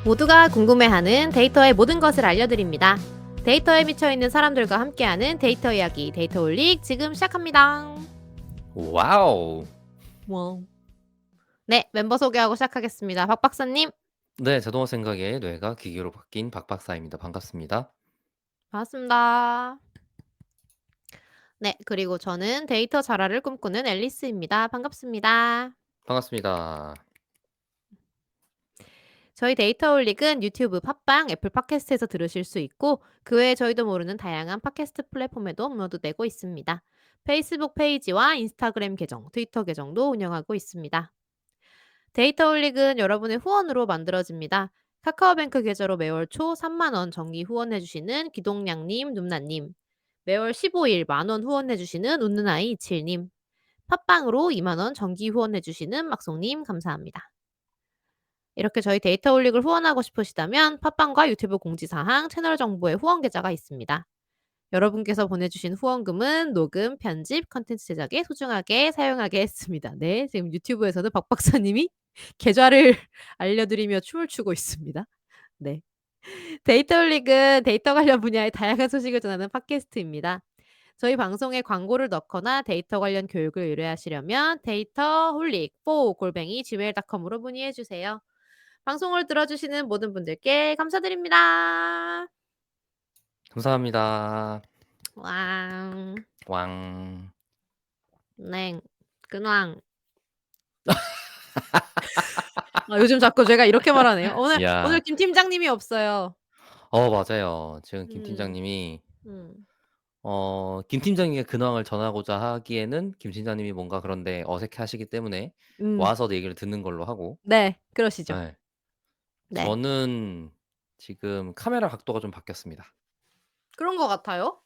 모두가 궁금해하는 데이터의 모든 것을 알려드립니다. 데이터에 미쳐있는 사람들과 함께하는 데이터 이야기, 데이터홀릭 지금 시작합니다. 와우. 와우. 네, 멤버 소개하고 시작하겠습니다. 박 박사님. 네, 자동화 생각에 뇌가 기계로 바뀐 박 박사입니다. 반갑습니다. 반갑습니다. 네, 그리고 저는 데이터 자라를 꿈꾸는 앨리스입니다. 반갑습니다. 반갑습니다. 저희 데이터홀릭은 유튜브, 팟빵, 애플 팟캐스트에서 들으실 수 있고 그 외에 저희도 모르는 다양한 팟캐스트 플랫폼에도 업로드되고 있습니다. 페이스북 페이지와 인스타그램 계정, 트위터 계정도 운영하고 있습니다. 데이터홀릭은 여러분의 후원으로 만들어집니다. 카카오뱅크 계좌로 매월 초 3만 원 정기 후원해주시는 기동량님, num나님, 매월 15일 만원 후원해주시는 웃는아이 27님, 팟빵으로 2만 원 정기 후원해주시는 막송님 감사합니다. 이렇게 저희 데이터홀릭을 후원하고 싶으시다면 팟빵과 유튜브 공지사항, 채널 정보에 후원 계좌가 있습니다. 여러분께서 보내주신 후원금은 녹음, 편집, 컨텐츠 제작에 소중하게 사용하겠습니다. 네, 지금 유튜브에서는 박 박사님이 계좌를 알려드리며 춤을 추고 있습니다. 네. 데이터홀릭은 데이터 관련 분야의 다양한 소식을 전하는 팟캐스트입니다. 저희 방송에 광고를 넣거나 데이터 관련 교육을 의뢰하시려면 data홀릭4@gmail.com으로 문의해 주세요. 방송을 들어주시는 모든 분들께 감사드립니다. 감사합니다. 왕. 왕. 네. 근황. 요즘 자꾸 제가 이렇게 말하네요. 오늘 야. 김 팀장님이 없어요. 맞아요. 지금 김 음. 팀장님이 음. 김 팀장님께 근황을 전하고자 하기에는 김 팀장님이 뭔가 그런데 어색해하시기 때문에 음. 와서 얘기를 듣는 걸로 하고. 네. 그러시죠. 예. 네. 저는 지금 카메라 각도가 좀 바뀌었습니다. 그런 것 같아요.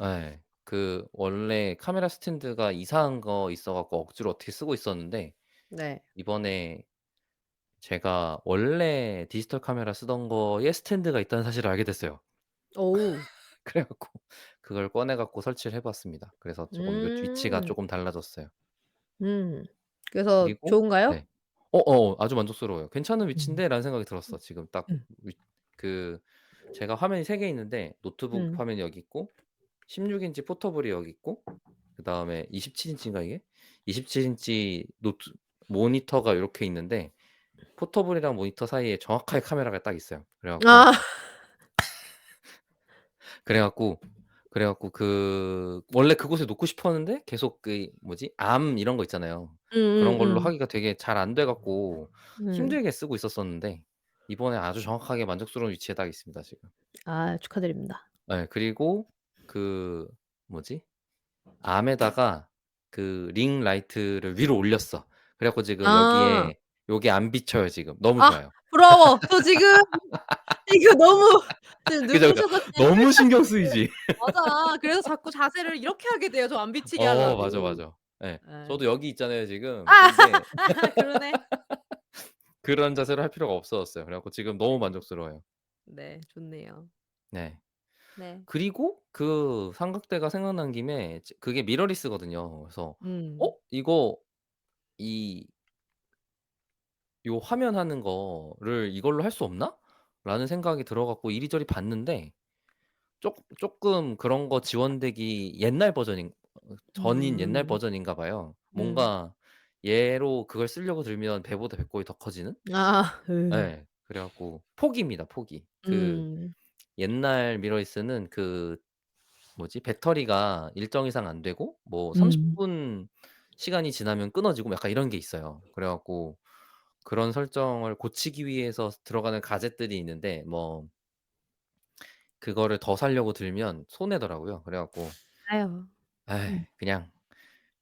예. 그 원래 카메라 스탠드가 이상한 거 있어 갖고 억지로 어떻게 쓰고 있었는데 네. 이번에 제가 원래 디지털 카메라 쓰던 거에 스탠드가 있다는 사실을 알게 됐어요. 오. 그래 갖고 그걸 꺼내 갖고 설치를 해 봤습니다. 그래서 조금 요 위치가 음. 쪼금 달라졌어요. 음. 그래서 그리고 좋은가요? 네. 아주 만족스러워요. '괜찮은 음. 위치인데.'라는 생각이 들었어. 지금 딱 음. 위 그 제가 화면이 3개 있는데 노트북 음. 화면이 여기 있고 16 인치 포터블이 여기 있고 그다음에 27 인치인가 이게? 27 인치 모니터가 요렇게 있는데 포터블이랑 모니터 사이에 정확하게 카메라가 딱 있어요. 아. 그래 갖고 원래 그곳에 놓고 싶었는데 계속 그 뭐지? 암 이런 거 있잖아요. 그런 걸로 음음음. 하기가 되게 잘 안 돼 갖고 음. 힘들게 쓰고 있었었는데 이번에 아주 정확하게 만족스러운 위치에 딱 있습니다 지금. 축하드립니다. 예. 그리고 그 뭐지? 암에다가 그 링 라이트를 위로 올렸어. 그래 갖고 지금 아. 여기에 안 비쳐요 지금. 너무 좋아요. 부러워. 저 지금 이거 너무 지금 그죠, 그죠. 눈부셔서 너무 신경 쓰이지. 맞아. 그래서 자꾸 자세를 이렇게 하게 돼요, 저 안 비치게 하려고. 맞아, 맞아. 예. 예. 저도 여기 있잖아요 지금. 아 근데 그러네. 그런 자세를 할 필요가 없어졌어요. 그래 갖고 지금 너무 만족스러워요. 네. 좋네요. 네. 네. 그리고 그 삼각대가 생각난 김에 그게 미러리스거든요. 그래서 음. 이거 이 요 화면 하는 거를 이걸로 할 수 없나?' 라는 생각이 들어 갖고 이리저리 봤는데 쪼끔 그런 거 지원되기 전인 옛날 음. 버전인가 봐요. 음. 뭔가 얘로 그걸 쓰려고 들면 배보다 배꼽이 더 커지는? 음. 예. 그래 갖고 포기입니다, 포기. 그 음. 옛날 미러리스는 그 뭐지? 배터리가 일정 이상 안 되고 뭐 30 음. 분 시간이 지나면 끊어지고 약간 이런 게 있어요. 그래 갖고 그런 설정을 고치기 위해서 들어가는 가젯들이 있는데 뭐 그거를 더 사려고 들면 손해더라고요. 그래 갖고 아유. 에이 음. 그냥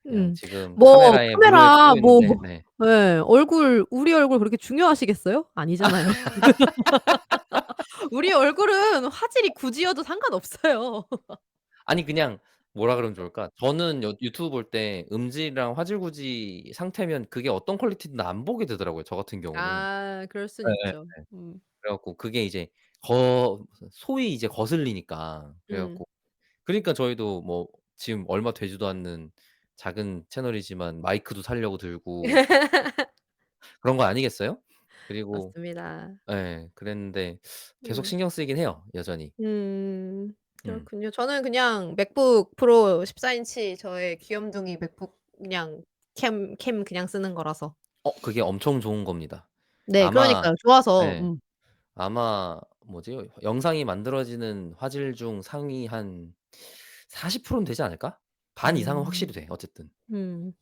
음. 지금 뭐 카메라에 물을 카메라 뿌리고 있는데 네. 예. 우리 얼굴 그렇게 중요하시겠어요? 아니잖아요. 우리 얼굴은 화질이 굳이여도 상관없어요. 아니 그냥 뭐라 그러면 좋을까? 저는 유튜브 볼 때 음질이랑 화질 구지 상태면 그게 어떤 퀄리티든 안 보게 되더라고요, 저 같은 경우는. 그럴 순 예예예. 있죠. 음. 그래 그래 갖고 그게 이제 거 소위 이제 거슬리니까 그래 음. 갖고 그러니까 저희도 뭐 지금 얼마 되지도 않는 작은 채널이지만 마이크도 사려고 들고 그런 거 아니겠어요? 그리고 맞습니다. 그랬는데 계속 음. 신경 쓰이긴 해요, 여전히. 음. 그렇군요. 저는 그냥 맥북 프로 14 인치 저의 귀염둥이 맥북 그냥 캠 그냥 쓰는 거라서. 그게 엄청 좋은 겁니다. 네 아마 그러니까요. 좋아서 예. 아마 뭐지? 영상이 만들어지는 화질 중 상위 한 40% 는 되지 않을까? 반 이상은 음. 확실히 돼 어쨌든. 음.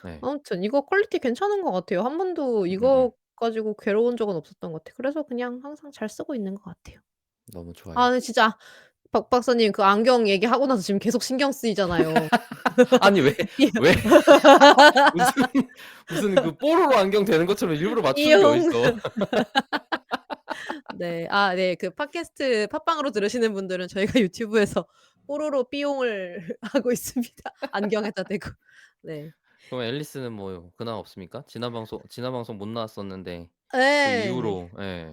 네. 아무튼 이거 퀄리티 괜찮은 것 같아요. 한 번도 음음음. 이거 가지고 괴로운 적은 없었던 것 같아요. 그래서 그냥 항상 잘 쓰고 있는 것 같아요. 너무 아 좋아요. 근데 진짜 박 박사님 그 안경 얘기하고 나서 지금 계속 신경 쓰이잖아요. 아니 왜 이 왜 무슨 무슨 그 뽀로로 안경 되는 것처럼 일부러 맞추는 게 이용 어딨어. 네. 아 네. 그 팟캐스트 팟빵으로 들으시는 분들은 저희가 유튜브에서 뽀로로 삐용을 하고 있습니다. 안경에다 대고. 네. 그럼 앨리스는 뭐 근황 없습니까? 지난 방송 못 나왔었는데 그 예. 이후로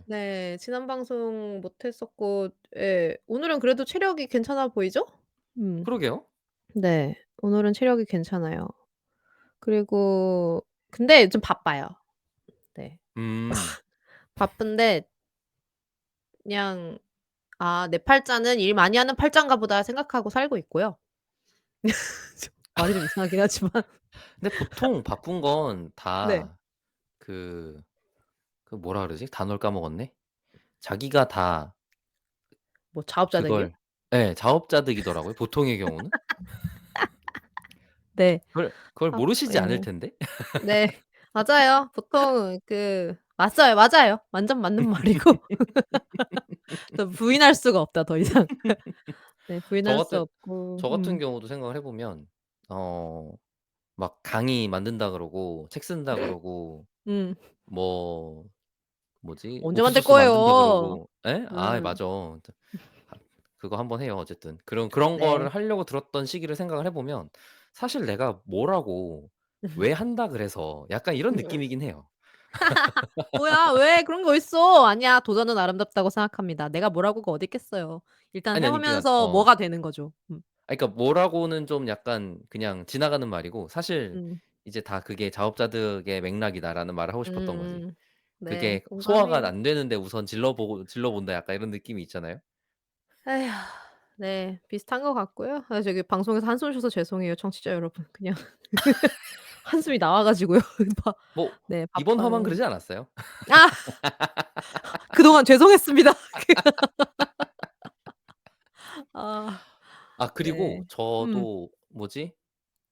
네. 지난 방송 못 했었고 예. 오늘은 그래도 체력이 괜찮아 보이죠? 음. 그러게요. 네. 오늘은 체력이 괜찮아요. 그리고 근데 좀 바빠요. 네. 음. 바쁜데 그냥 '아 내 팔자는 일 많이 하는 팔자인가 보다.' 생각하고 살고 있고요. 좀 말이 좀 이상하긴 하지만 근데 보통 바쁜 건 네. 다 그 뭐라 그러지? 단어를 까먹었네. 자기가 다 뭐 자업자득이요? 그걸 자업자득이더라고요, 보통의 경우는. 네. 그걸 아 모르시지 예. 않을 텐데. 네. 맞아요. 보통 그 맞아요, 맞아요. 완전 맞는 말이고 더 부인할 수가 없다 더 이상. 네 저 부인할 수 같은 없고 저 같은 경우도 생각을 해 보면 어 막 강의 만든다 그러고 책 쓴다 그러고 음. 뭐 뭐지? 언제 만들 옥수수수 만든다 거예요. 그러고 예? 아 음. 맞아. 하 그거 한번 해요 어쨌든. 그런 거를 네. 하려고 들었던 시기를 생각을 해 보면 사실 내가 뭘 하고 '왜 한다 그래서.' 약간 이런 느낌이긴 해요. 뭐야 왜 그런 거 있어. 아니야. 도전은 아름답다고 생각합니다. 내가 뭐라고가 어디 있겠어요. 일단 해 아니 그러니까 보면서 뭐가 되는 거죠. 그러니까 뭐라고는 좀 약간 그냥 지나가는 말이고 사실 음. 이제 다 그게 '자업자득의 맥락이다.'라는 말을 하고 싶었던 거지. 음. 네. 그게 소화가 공감해요. 안 되는데 우선 질러 본다 약간 이런 느낌이 있잖아요. 에휴. 네. 비슷한 것 같고요. 아 저기 방송에서 한숨 쉬어서 죄송해요, 청취자 여러분. 그냥 한숨이 나와 가지고요. 바 뭐 네 이번 화만 바빠요. 그러지 않았어요? 아 그동안 죄송했습니다. 아 그리고 네. 음. 저도 뭐지?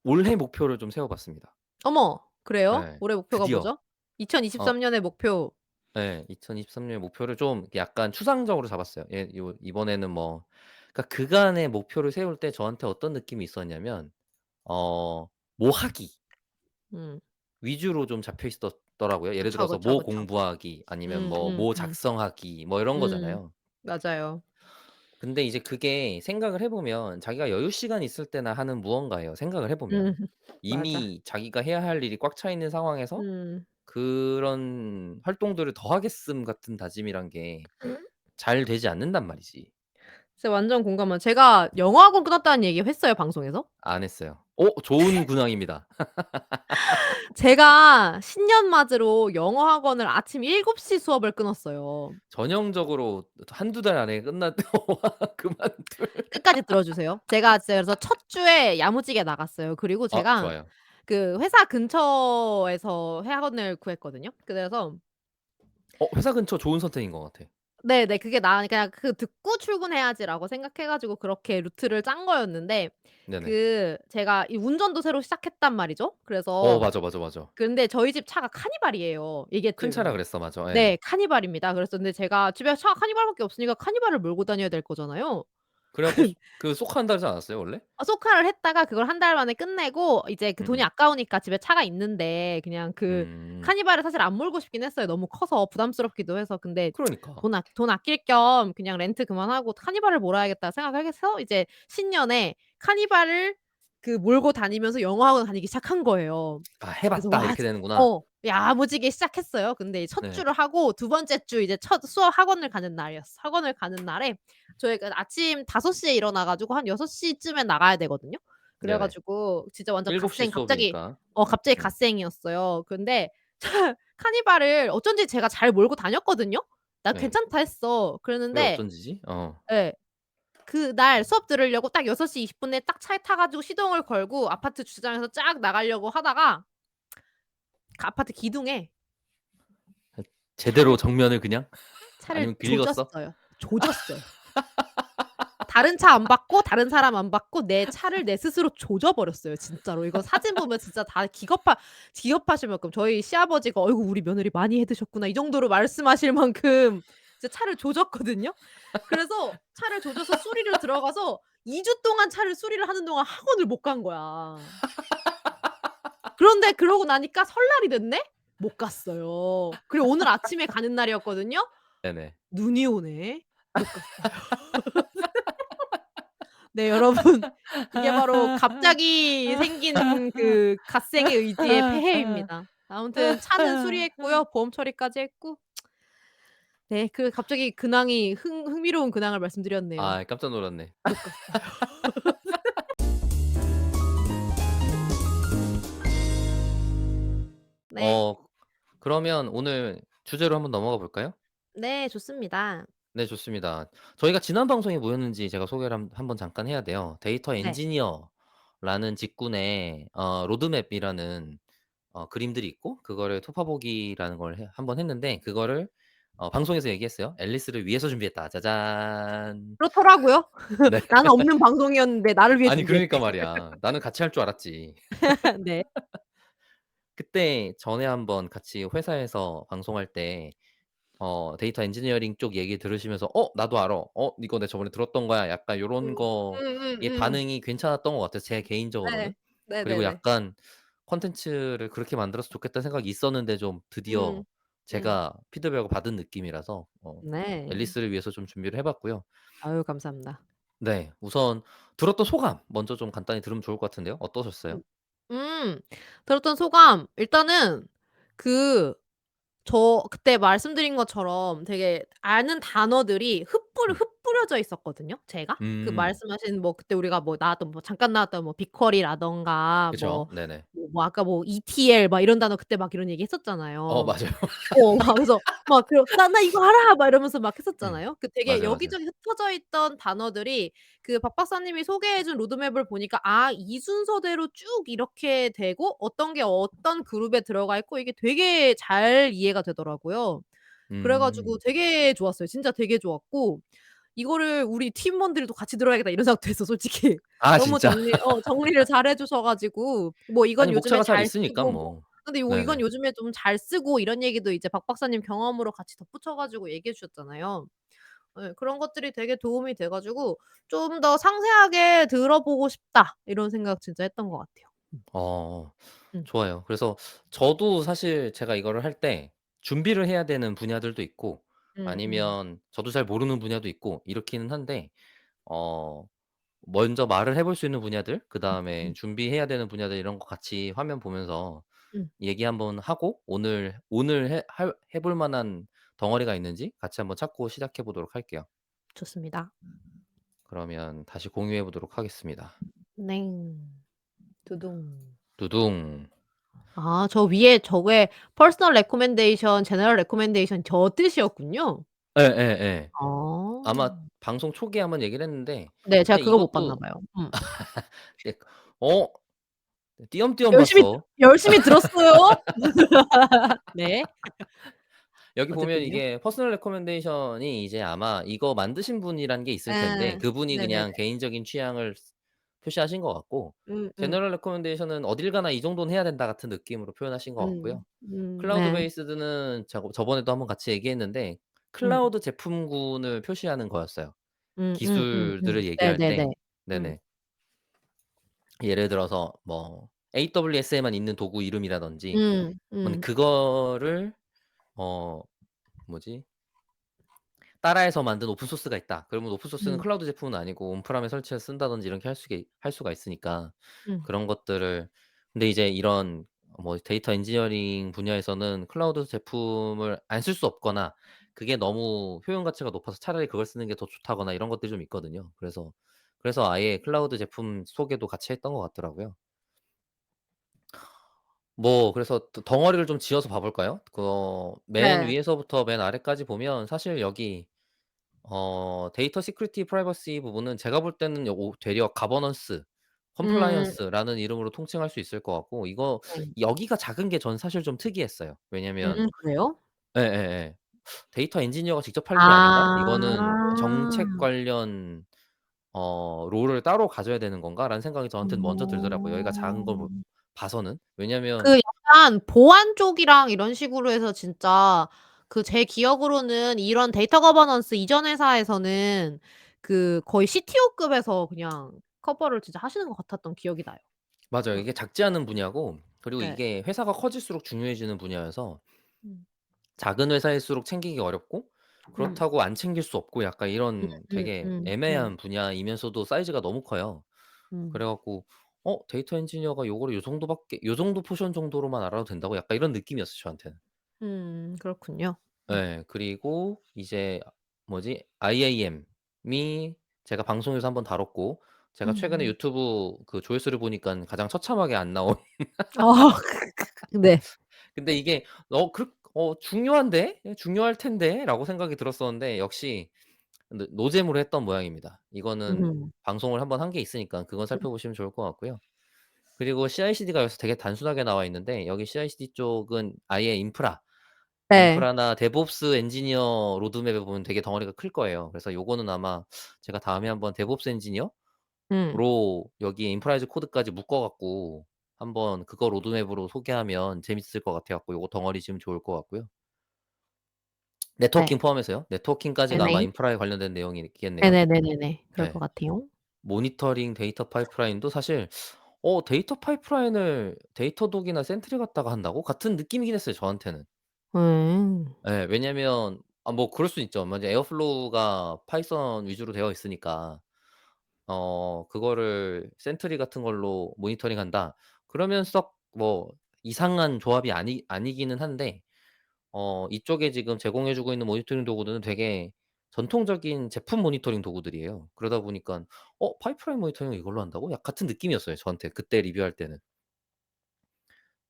올해 목표를 좀 세워 봤습니다. 어머 그래요? 예. 올해 목표가 드디어. 뭐죠? 어 2023 년의 목표. 2023년 목표를 좀 약간 추상적으로 잡았어요. 이번에는 뭐 그러니까 그간의 목표를 세울 때 저한테 어떤 느낌이 있었냐면 뭐 하기 음. 위주로 좀 잡혀 있었더라고요. 예를 그쵸, 들어서 그쵸, 뭐 그쵸. 공부하기 아니면 음 뭐 음 뭐 음. 작성하기 뭐 이런 음. 거잖아요. 맞아요. 근데 이제 그게 생각을 해 보면 자기가 여유 시간 있을 때나 하는 무언가예요, 생각을 해 음. 보면. 맞아. 이미 자기가 해야 할 일이 꽉 차 있는 상황에서 음. 그런 활동들을 더 하겠음 같은 다짐이란 게 잘 되지 않는단 말이지. 진짜 완전 공감해요. 제가 영어 학원 끊었다는 얘기 했어요, 방송에서? 안 했어요. 좋은 근황입니다. 제가 신년 맞이로 영어 학원을 아침 7시 수업을 끊었어요. 전형적으로 한두 달 안에 그만둘. 끝까지 들어 주세요. 제가 진짜 그래서 첫 주에 야무지게 나갔어요. 그리고 제가 좋아요. 그 회사 근처에서 학원을 구했거든요. 그래서 회사 근처 좋은 선택인 것 같아. 네네. 그게 그냥 그 '듣고 출근해야지.'라고 생각해 가지고 그렇게 루트를 짠 거였는데 네네. 그 제가 이 운전도 새로 시작했단 말이죠. 그래서 맞아, 맞아, 맞아. 근데 저희 집 차가 카니발이에요. 큰 얘기했죠, 차라 이거는. 그랬어. 맞아. 예. 네. 카니발입니다. 그래서 근데 제가 집에 차가 카니발밖에 없으니까 카니발을 몰고 다녀야 될 거잖아요. 그래 갖고 쏙한다 하지 않았어요 원래? 소카를 했다가 그걸 한 달 만에 끝내고 이제 그 돈이 음음. 아까우니까 집에 차가 있는데 그냥 그 음. 카니발을 사실 안 몰고 싶긴 했어요. 너무 커서 부담스럽기도 해서. 근데 그러니까. 돈 아낄 겸 그냥 렌트 그만하고 '카니발을 몰아야겠다.' 생각을 해서 이제 신년에 카니발을 그 몰고 다니면서 영어 학원 다니기 시작한 거예요. "해 그래서 봤다." 와 이렇게 지 되는구나. 야무지게 시작했어요. 근데 이 첫 네. 주를 하고 두 번째 주 이제 첫 수업 학원을 가는 날이었어. 학원을 가는 날에 저희가 아침 5 시에 일어나 가지고 한 6 시쯤에 나가야 되거든요. 그래 네네. 가지고 진짜 완전 7시 갓생 갑자기 수업이니까. 갑자기 음. 갓생이었어요. 근데 카니발을 어쩐지 제가 잘 몰고 다녔거든요. '나 네. 괜찮다.' 했어. 왜 그랬는데 어쩐지지? 예. 그날 수업 들으려고 딱 6시 20 분에 딱 차에 타 가지고 시동을 걸고 아파트 주차장에서 쫙 나가려고 하다가 그 아파트 기둥에 제대로 차를 정면을 그냥? 차를 아니면 긁었어? 조졌어요. 조졌어요. 다른 차 안 받고 다른 사람 안 받고 내 차를 내 스스로 조져 버렸어요 진짜로. 이거 사진 보면 진짜 다 기겁하실 만큼 저희 시아버지가 "어이구 우리 며느리 많이 해 드셨구나." 이 정도로 말씀하실 만큼 진짜 차를 조졌거든요. 그래서 차를 조져서 수리를 들어가서 2주 동안 차를 수리를 하는 동안 학원을 못 간 거야. 그런데 그러고 나니까 설날이 됐네? 못 갔어요. 그리고 오늘 아침에 가는 날이었거든요. 네네. 눈이 오네. 못 갔어요. 네 여러분. 이게 바로 갑자기 생긴 그 갓생의 의지의 폐해입니다. 아무튼 차는 수리했고요. 보험 처리까지 했고 네 그 갑자기 근황이 흥미로운 근황을 말씀드렸네요. 아 깜짝 놀랐네. 못 갔어요. 네. 어 그러면 오늘 주제로 한번 넘어가 볼까요? 네 좋습니다. 네 좋습니다. 저희가 지난 방송이 뭐였는지 제가 소개를 한번 잠깐 해야 돼요. 데이터 네. 엔지니어라는 직군의 로드맵이라는 그림들이 있고 그거를 토파보기라는 걸 한번 했는데 그거를 방송에서 얘기했어요. 앨리스를 위해서 준비했다. 짜잔. 그렇더라고요. 네. 나는 없는 방송이었는데 나를 위해 아니 그러니까 준비했대. 말이야. 나는 같이 할 줄 알았지. 네. 그때 전에 한번 같이 회사에서 방송할 때 데이터 엔지니어링 쪽 얘기 들으시면서 "어 나도 알아. 어 이거 내가 저번에 들었던 거야." 약간 요런 거에 반응이 괜찮았던 것 같아요, 제 개인적으로는. 네. 그리고 네네네. 약간 '콘텐츠를 그렇게 만들었으면 좋겠다.'는 생각이 있었는데 좀 드디어 음. 음. 제가 피드백을 받은 느낌이라서 네. 앨리스를 위해서 좀 준비를 해 봤고요. 아유 감사합니다. 네. 우선 들었던 소감 먼저 좀 간단히 들으면 좋을 것 같은데요. 어떠셨어요? 음. 음. 들었던 소감 일단은 그 그때 말씀드린 것처럼 되게 아는 단어들이 음. 흩뿌려져 있었거든요 제가. 그 음. 말씀하신 뭐 그때 우리가 뭐 나왔던 뭐 잠깐 나왔던 뭐 빅쿼리라든가 그죠. 네네. 아까 뭐 ETL 막 이런 단어 그때 막 이런 얘기 했었잖아요. 맞아요. 막 그래서 막 "나 이거 알아." 막 이러면서 막 음. 했었잖아요. 그 되게 맞아요, 맞아요. 여기저기 흩어져 있던 단어들이 그 박 박사님이 소개해 준 로드맵을 보니까 아 이 순서대로 쭉 이렇게 되고 어떤 게 어떤 그룹에 들어가 있고 이게 되게 잘 이해가 되더라고요. 그래 가지고 음. 되게 좋았어요. 진짜 되게 좋았고 이거를 '우리 팀원들도 같이 들어야겠다.' 이런 생각도 했어 솔직히. 아 너무 진짜? 정리를 잘해 주셔 가지고 뭐 아니 이건 요즘에 목차가 잘 잘 있으니까 쓰고 뭐 뭐. 근데 이건 네네. 요즘에 좀 잘 쓰고 이런 얘기도 이제 박 박사님 경험으로 같이 덧붙여 가지고 얘기해 주셨잖아요. 예 그런 것들이 되게 도움이 돼 가지고 '좀 더 상세하게 들어보고 싶다.' 이런 생각 진짜 했던 것 같아요. 어 음. 좋아요. 그래서 저도 사실 제가 이거를 할 때 준비를 해야 되는 분야들도 있고 음음. 아니면 저도 잘 모르는 분야도 있고 이렇기는 한데 어 먼저 말을 해볼 수 있는 분야들 그다음에 음. 준비해야 되는 분야들 이런 거 같이 화면 보면서 음. 얘기 한번 하고 오늘 해 볼 만한 덩어리가 있는지 같이 한번 찾고 시작해 보도록 할게요. 좋습니다. 그러면 다시 공유해 보도록 하겠습니다. 네. 두둥. 두둥. 아 저 위에 저게 퍼스널 레코멘데이션, 제너럴 레코멘데이션 저 뜻이었군요. 예예예. 아. 아마 방송 초기에 한번 얘기를 했는데 네 제가 근데 그거 못 봤나 이것도 봐요. 예 어 띄엄띄엄 열심히 봤어. 열심히 들었어요. 네. 여기 보면 어쨌든요. 이게 퍼스널 레코멘데이션이 이제 아마 이거 만드신 분이라는 게 있을 텐데 예. 그분이 네네네. 그냥 개인적인 취향을 표시하신 것 같고 음음. 제너럴 레코멘데이션은 '어딜 가나 이 정도는 해야 된다.' 같은 느낌으로 표현하신 것 같고요. 클라우드 네. 베이스드는 저번에도 한번 같이 얘기했는데 음. 클라우드 제품군을 표시하는 거였어요. 기술들을 얘기할 네네네. 때. 음. 네네. 예를 들어서 뭐 AWS에만 있는 도구 이름이라든지 음. 뭐 음. 그거를 어 뭐지 따라해서 만든 오픈 소스가 있다. 그러면 오픈 소스는 음. 클라우드 제품은 아니고 온프람에 설치해서 쓴다든지 이렇게 할 수가 있으니까 음. 그런 것들을 근데 이제 이런 뭐 데이터 엔지니어링 분야에서는 클라우드 제품을 안 쓸 수 없거나 그게 너무 효용 가치가 높아서 차라리 그걸 쓰는 게 더 좋다거나 이런 것들이 좀 있거든요. 그래서 아예 클라우드 제품 소개도 같이 했던 것 같더라고요. 뭐 그래서 덩어리를 좀 지어서 봐 볼까요? 맨 네. 위에서부터 맨 아래까지 보면 사실 여기 데이터 시큐리티 프라이버시 부분은 제가 볼 때는 되려 가버넌스, 음. 컴플라이언스라는 이름으로 통칭할 수 있을 것 같고, 이거 네. 여기가 작은 게 전 사실 좀 특이했어요. 왜냐면 그래요? 예예예. 데이터 엔지니어가 직접 할 일이 아닌가? 이거는 아. 정책 관련 롤을 따로 가져야 되는 건가?'라는 생각이 저한테는 먼저 들더라고요, 여기가 작은 걸 어. 봐서는. 왜냐면 그 약간 보안 쪽이랑 이런 식으로 해서 진짜 그 제 기억으로는 이런 데이터 거버넌스 이전 회사에서는 그 거의 CTO급에서 그냥 커버를 진짜 하시는 것 같았던 기억이 나요. 맞아요. 어. 이게 작지 않은 분야고, 그리고 네. 이게 회사가 커질수록 중요해지는 분야여서 음. 작은 회사일수록 챙기기 어렵고, 음. 그렇다고 안 챙길 수 없고, 약간 이런 음 되게 음 음. 애매한 분야이면서도 사이즈가 너무 커요. 그래 음. 갖고 데이터 엔지니어가 요거를 요 정도 포션 정도로만 알아도 된다고, 약간 이런 느낌이었어요, 저한테는. 그렇군요. 예. 그리고 이제 뭐지? IAM이 제가 방송에서 한번 다뤘고, 제가 최근에 음음. 유튜브 그 조회수를 보니깐 가장 처참하게 안 나온 어 네. 근데 이게 '중요한데? 중요할 텐데?'라고 생각이 들었었는데, 역시 노잼으로 했던 모양입니다. 이거는 음. 방송을 한번 한 게 있으니까 그건 살펴보시면 좋을 것 같고요. 그리고 CI/CD가 여기서 되게 단순하게 나와 있는데, 여기 CI/CD 쪽은 아예 네. 인프라나 데브옵스 엔지니어 로드맵에 보면 되게 덩어리가 클 거예요. 그래서 요거는 아마 제가 다음에 한번 데브옵스 엔지니어로 음. 여기 인프라 에즈 코드까지 묶어 갖고 한번 그거 로드맵으로 소개하면 재밌을 것 같아 갖고, 요거 덩어리 지으면 좋을 것 같고요. 네트워킹 네. 포함해서요. 네트워킹까지가 아마 네네. 인프라에 관련된 내용이 있겠네요. 네네네네네. 그럴 것 예. 같아요. 모니터링 데이터 파이프라인도 사실 데이터 파이프라인을 데이터독이나 센트리 갖다가 한다고? 같은 느낌이긴 했어요, 저한테는. 음. 예. 왜냐면 뭐 그럴 수 있죠. 맞아, 에어플로우가 파이썬 위주로 되어 있으니까 그거를 센트리 같은 걸로 모니터링한다. 그러면 썩 뭐 이상한 조합이 아니기는 한데, 이쪽에 지금 제공해 주고 있는 모니터링 도구들은 되게 전통적인 제품 모니터링 도구들이에요. 그러다 보니깐 '파이프라인 모니터링을 이걸로 한다고?' 약 같은 느낌이었어요, 저한테 그때 리뷰할 때는.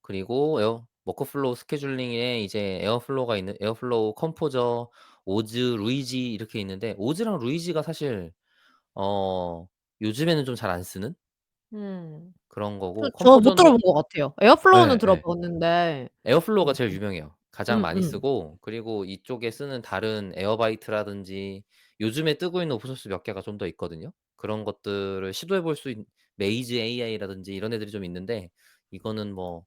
그리고 워크플로우 스케줄링에 이제 에어플로우 컴포저, 오즈, 루이지 이렇게 있는데, 오즈랑 루이지가 사실 어 요즘에는 좀 잘 안 쓰는 음. 그런 거고, 저 못 컴포저는 들어본 것 같아요. 에어플로우는 예예. 들어봤는데 에어플로우가 제일 유명해요. 가장 많이 음음. 쓰고, 그리고 이쪽에 쓰는 다른 에어바이트라든지 요즘에 뜨고 있는 오픈 소스 몇 개가 좀 더 있거든요. 그런 것들을 시도해 볼 수 있는 메이즈 AI라든지 이런 애들이 좀 있는데, 이거는 뭐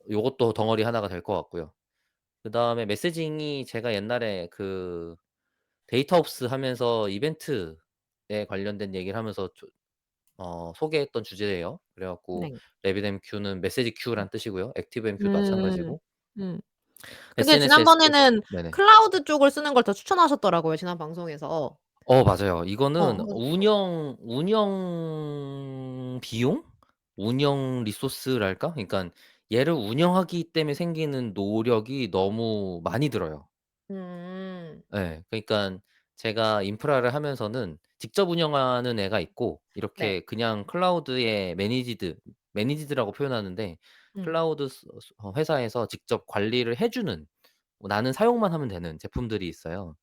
요것도 덩어리 하나가 될 것 같고요. 그다음에 메시징이 제가 옛날에 그 데이터옵스 하면서 이벤트에 관련된 얘기를 하면서 소개했던 주제예요. 그래 갖고 네. RabbitMQ는 메시지 큐란 뜻이고요. ActiveMQ도 음. 마찬가지고, 음. 근데 SNS SQS. 지난번에는 네네. 클라우드 쪽을 쓰는 걸 더 추천하셨더라고요, 지난 방송에서. 맞아요. 이거는 그래서 운영 비용? 운영 리소스랄까? 그러니깐 얘를 운영하기 때문에 생기는 노력이 너무 많이 들어요. 음. 예. 그러니깐 제가 인프라를 하면서는 직접 운영하는 애가 있고, 네. 이렇게 그냥 클라우드에 매니지드라고 표현하는데, 음. 클라우드 회사에서 직접 관리를 해 주는, 나는 사용만 하면 되는 제품들이 있어요.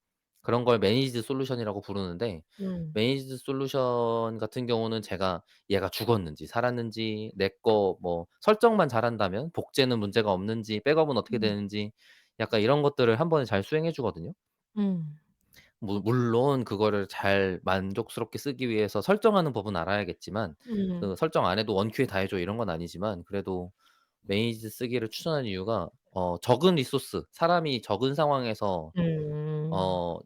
그런 걸 매니지드 솔루션이라고 부르는데, 음. 매니지드 솔루션 같은 경우는 제가 얘가 죽었는지 살았는지, 내 거 뭐 설정만 잘한다면 복제는 문제가 없는지, 백업은 어떻게 음. 되는지, 약간 이런 것들을 한 번에 잘 수행해 주거든요. 음. 물론 그거를 잘 만족스럽게 쓰기 위해서 설정하는 법은 알아야겠지만, 음. 그 설정 안 해도 원큐에 다 해 줘 이런 건 아니지만, 그래도 매니지드 쓰기를 추천하는 이유가 적은 리소스, 사람이 적은 상황에서 음.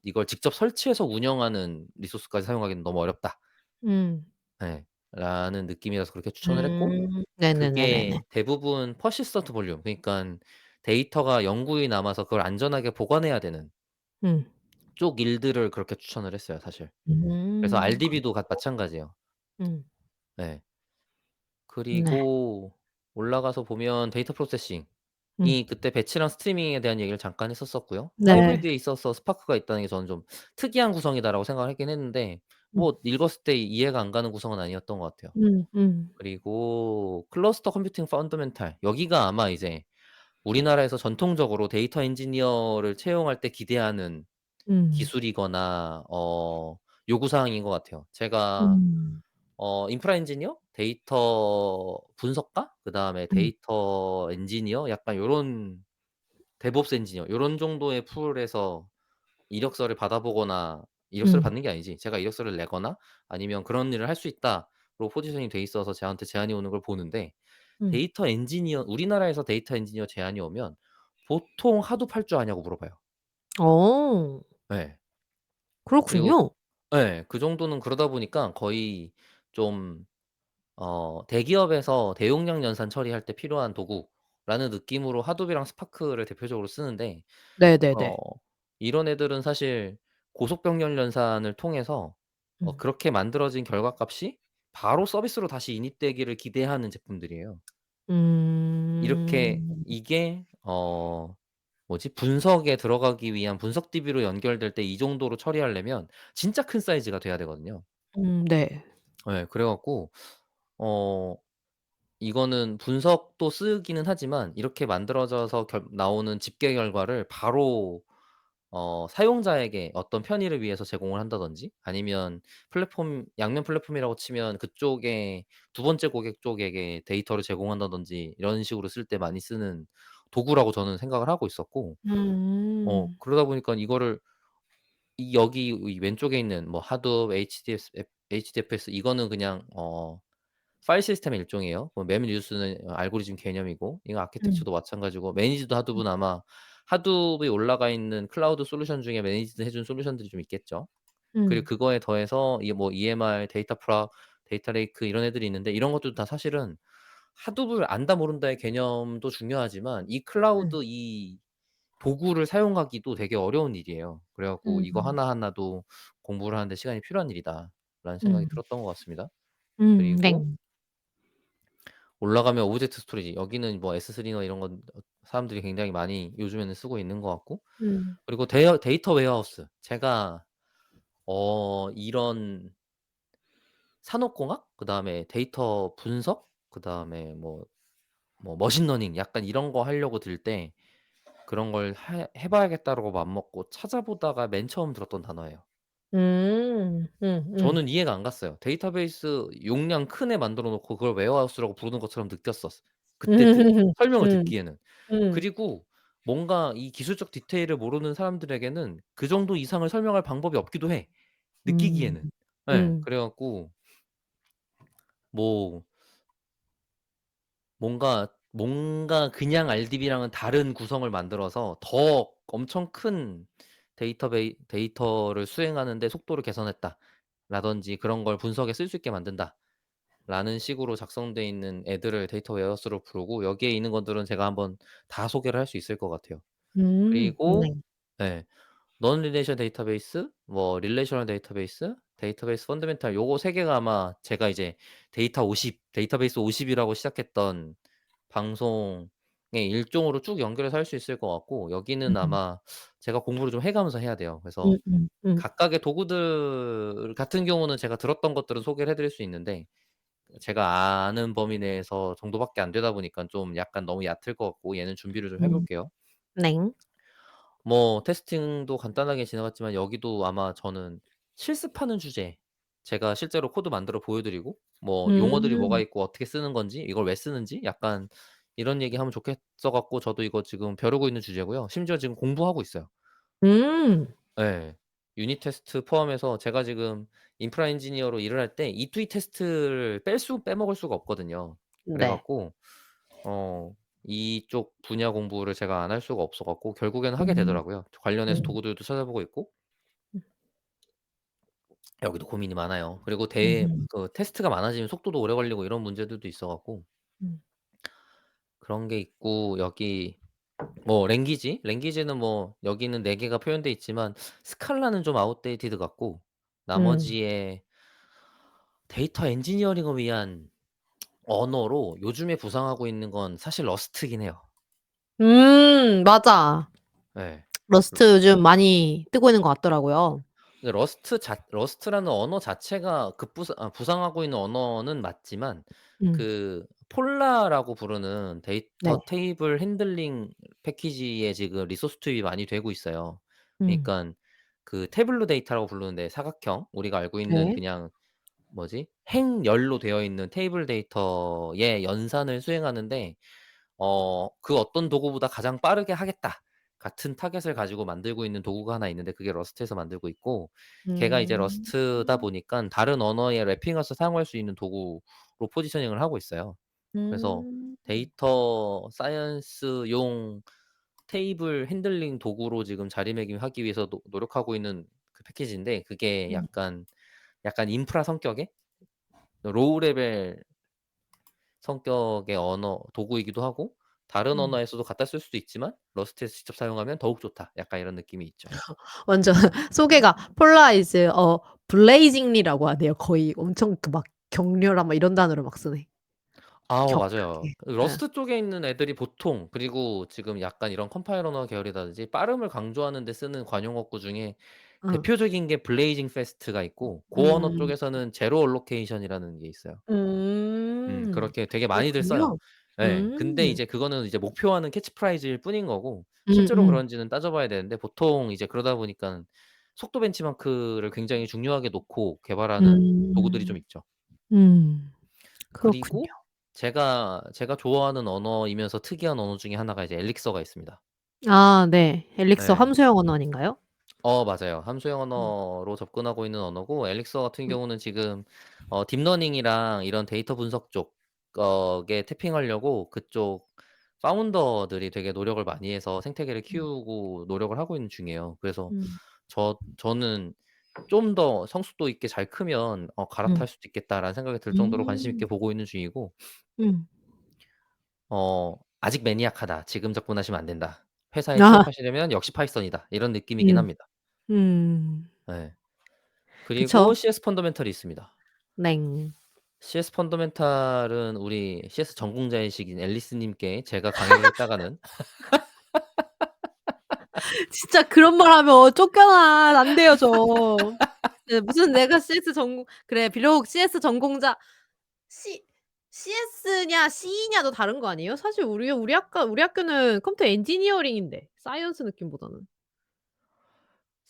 이걸 직접 설치해서 운영하는 리소스까지 사용하기는 너무 어렵다. 음. 예. 라는 느낌이라서 그렇게 추천을 했고, 네네네네네. 그게 대부분 퍼시스턴트 볼륨, 그러니깐 데이터가 영구히 남아서 그걸 안전하게 보관해야 되는 음. 쪽 일들을 그렇게 추천을 했어요, 사실. 그래서 RDB도 그렇군요. 마찬가지예요. 음. 네. 네. 그리고 올라가서 보면 데이터 프로세싱이 음. 그때 배치랑 스트리밍에 대한 얘기를 잠깐 했었었고요. 네. 하이브리드에 있어서 스파크가 있다는 게 저는 좀 특이한 구성이다라고 생각을 하긴 했는데 음. 뭐 읽었을 때 이해가 안 가는 구성은 아니었던 것 같아요. 음. 그리고 클러스터 컴퓨팅 펀더멘탈 여기가 아마 이제 우리나라에서 전통적으로 데이터 엔지니어를 채용할 때 기대하는 음. 기술이거나 요구 사항인 것 같아요. 제가 음. 인프라 엔지니어, 데이터 분석가, 그다음에 음. 데이터 엔지니어 약간 요런 데브옵스 엔지니어 요런 정도의 풀에서 이력서를 받아보거나 이력서를 음. 받는 게 아니지. 제가 이력서를 내거나 아니면 "그런 일을 할 수 있다."로 포지션이 돼 있어서 저한테 제안이 오는 걸 보는데 음. 데이터 엔지니어 우리나라에서 데이터 엔지니어 제안이 오면 보통 하도 팔 줄 아냐고 물어봐요. 어. 예. 그리고 그렇군요. 예. 그 정도는 그러다 보니까 거의 좀 대기업에서 대용량 연산 처리할 때 필요한 도구라는 느낌으로 하도비랑 스파크를 대표적으로 쓰는데 어 네네네. 이런 애들은 사실 고속 병렬 연산을 통해서 음. 그렇게 만들어진 결과값이 바로 서비스로 다시 인입되기를 기대하는 제품들이에요. 이렇게 음. 이게 뭐지? 분석에 들어가기 위한 분석 DB로 연결될 때 이 정도로 처리하려면 진짜 큰 사이즈가 돼야 되거든요. 네. 예. 그래 갖고 어 이거는 분석도 쓰기는 하지만 이렇게 만들어져서 나오는 집계 결과를 바로 사용자에게 어떤 편의를 위해서 제공을 한다든지 아니면 플랫폼 양면 플랫폼이라고 치면 그쪽에 두 번째 고객 쪽에게 데이터를 제공한다든지 이런 식으로 쓸 때 많이 쓰는 도구라고 저는 생각을 하고 있었고 음. 그러다 보니까 이거를 여기 이 왼쪽에 있는 뭐 하둡, HDFS 이거는 그냥 파일 시스템의 일종이에요. 뭐 메모리듀스는 알고리즘 개념이고 이거 음. 아키텍처도 마찬가지고 매니지드 하둡은 아마 하둡이 올라가 있는 클라우드 솔루션 중에 매니지드 해준 솔루션들이 좀 있겠죠. 그리고 음. 그거에 더해서 이게 뭐 EMR, 데이터 프락, 데이터 레이크 이런 애들이 있는데 이런 것들도 다 사실은 하둡을 안다 모른다의 개념도 중요하지만 이 음. 클라우드 이 도구를 사용하기도 되게 어려운 일이에요. 그래 갖고 이거 음. 하나하나도 공부를 하는데 시간이 필요한 일이다라는 생각이 음. 들었던 것 같습니다. 네. 그리고 올라가면 오브젝트 스토리지. 여기는 뭐 S3나 이런 건 사람들이 굉장히 많이 요즘에는 쓰고 있는 것 같고 음. 그리고 데이터 웨어하우스. 제가 이런 산업공학 그다음에 데이터 분석 그다음에 뭐 머신러닝 약간 이런 거 하려고 들 때 그런 걸 해 봐야겠다라고 맘먹고 찾아보다가 맨 처음 들었던 단어예요. 음. 음음. 저는 이해가 안 갔어요. 데이터베이스 용량 큰 애 만들어 놓고 그걸 웨어하우스라고 부르는 것처럼 느꼈었어. 그때 설명을 음. 듣기에는. 음. 그리고 뭔가 이 기술적 디테일을 모르는 사람들에게는 그 정도 이상을 설명할 방법이 없기도 해, 음. 느끼기에는. 예. 음. 그래 갖고 뭐 뭔가 그냥 RDB랑은 다른 구성을 만들어서 더 엄청 큰 데이터를 수행하는 데 속도를 개선했다. 라든지 그런 걸 분석에 쓸 수 있게 만든다. 라는 식으로 작성돼 있는 애들을 데이터 웨어하우스로 부르고 여기에 있는 것들은 제가 한번 다 소개를 할 수 있을 것 같아요. 그리고 네. 예. non relational 데이터베이스, 뭐 relational 데이터베이스, 데이터베이스 펀더멘탈 요거 3 개가 아마 제가 이제 데이터베이스 50 이라고 시작했던 방송의 일종으로 쭉 연결해서 할 수 있을 것 같고 여기는 음. 아마 제가 공부를 좀 해 가면서 해야 돼요. 그래서 음. 각각의 도구들 같은 경우는 제가 들었던 것들은 소개를 해 드릴 수 있는데 제가 아는 범위 내에서 정도밖에 안 되다 보니깐 좀 약간 너무 얕을 것 같고 얘는 준비를 좀 해 음. 볼게요. 네. 뭐 테스팅도 간단하게 지나갔지만 여기도 아마 저는 실습하는 주제 제가 실제로 코드 만들어 보여 드리고 뭐 용어들이 뭐가 음. 있고 어떻게 쓰는 건지 이걸 왜 쓰는지 약간 이런 얘기하면 좋겠어 갖고 저도 이거 지금 벼르고 있는 주제고요. 심지어 지금 공부하고 있어요. 음. 예. 유닛 테스트 포함해서 제가 지금 인프라 엔지니어로 일을 할 때 이투이 테스트를 빼먹을 수가 없거든요. 그래 네. 갖고 이쪽 분야 공부를 제가 안 할 수가 없어 갖고 결국에는 하게 음. 되더라고요. 관련해서 음. 도구들도 찾아보고 있고 여기도 고민이 많아요. 그리고 음. 테스트가 많아지면 속도도 오래 걸리고 이런 문제들도 있어 갖고 음. 그런 게 있고 여기 뭐 랭귀지는 뭐 여기는 4 개가 표현돼 있지만 스칼라는 좀 아웃데이티드 같고 음. 나머지의 데이터 엔지니어링을 위한 언어로 요즘에 부상하고 있는 건 사실 러스트긴 해요. 맞아. 예. 러 러스트 요즘 많이 뜨고 있는 것 같더라고요. 근데 러스트라는 언어 자체가 부상하고 있는 언어는 맞지만 음. 그 폴라라고 부르는 네. 데이터 테이블 핸들링 패키지에 지금 리소스 투입이 많이 되고 있어요. 음. 그러니깐 그 태블로 데이터라고 부르는데 사각형 우리가 알고 있는 네. 그냥 뭐지? 행열로 되어 있는 테이블 데이터의 연산을 수행하는데 그 어떤 도구보다 가장 빠르게 하겠다 같은 타겟을 가지고 만들고 있는 도구가 하나 있는데 그게 러스트에서 만들고 있고 걔가 이제 음. 러스트다 보니깐 다른 언어에 랩핑해서 사용할 수 있는 도구로 포지셔닝을 하고 있어요. 그래서 음. 데이터 사이언스용 테이블 핸들링 도구로 지금 자리매김하기 위해서 노력하고 있는 그 패키지인데 그게 음. 약간 인프라 성격의 로우 레벨 성격의 언어 도구이기도 하고 다른 음. 언어에서도 갖다 쓸 수도 있지만 러스트에서 직접 사용하면 더욱 좋다. 약간 이런 느낌이 있죠. 완전 소개가 폴라이즈 블레이징리라고 하네요. 거의 엄청 그 막 격렬한 막 이런 단어를 막 쓰네. 맞아요. 격하게. 그 예. 러스트 쪽에 있는 애들이 보통 그리고 지금 약간 이런 컴파일 언어 계열이라든지 빠름을 강조하는 데 쓰는 관용어구 중에 어. 대표적인 게 블레이징 패스트가 있고 고 언어 음. 쪽에서는 제로 얼로케이션이라는 게 있어요. 음. 그렇게 되게 많이들 써요. 그렇군요. 예. 근데 음. 이제 그거는 이제 목표하는 캐치프라이즈일 뿐인 거고 실제로 음음. 그런지는 따져 봐야 되는데 보통 이제 그러다 보니깐 속도 벤치마크를 굉장히 중요하게 놓고 개발하는 도구들이 좀 음. 있죠. 음. 그렇군요. 그리고 제가 좋아하는 언어이면서 특이한 언어 중에 하나가 이제 엘릭서가 있습니다. 아 네. 엘릭서 예. 함수형 언어 아닌가요? 맞아요. 함수형 음. 언어로 접근하고 있는 언어고 엘릭서 같은 음. 경우는 지금 딥러닝이랑 이런 데이터 분석 쪽 에 태핑하려고 그쪽 파운더들이 되게 노력을 많이 해서 생태계를 음. 키우고 노력을 하고 있는 중이에요. 그래서 음. 저는 '좀 더 성숙도 있게 잘 크면 음. 갈아탈 수도 있겠다.'라는 생각이 들 정도로 관심 있게 음. 보고 있는 중이고 음. '아직 매니악하다. 지금 접근하시면 안 된다. 회사에 아. 취업하시려면 역시 파이썬이다.' 이런 느낌이긴 음. 합니다. 음. 예. 그쵸. 그리고 CS 펀더멘털이 있습니다. 넹. CS 펀더멘탈은 우리 CS 전공자이시긴 앨리스 님께 제가 강의를 했다가는 진짜 그런 말 하면 쫓겨나. 안 돼요 저. 네 무슨 내가 CS 전공 그래 비록 CS 전공자 C CS냐 C냐도 다른 거 아니에요? 사실 우리 학교는 컴퓨터 엔지니어링인데 사이언스 느낌보다는.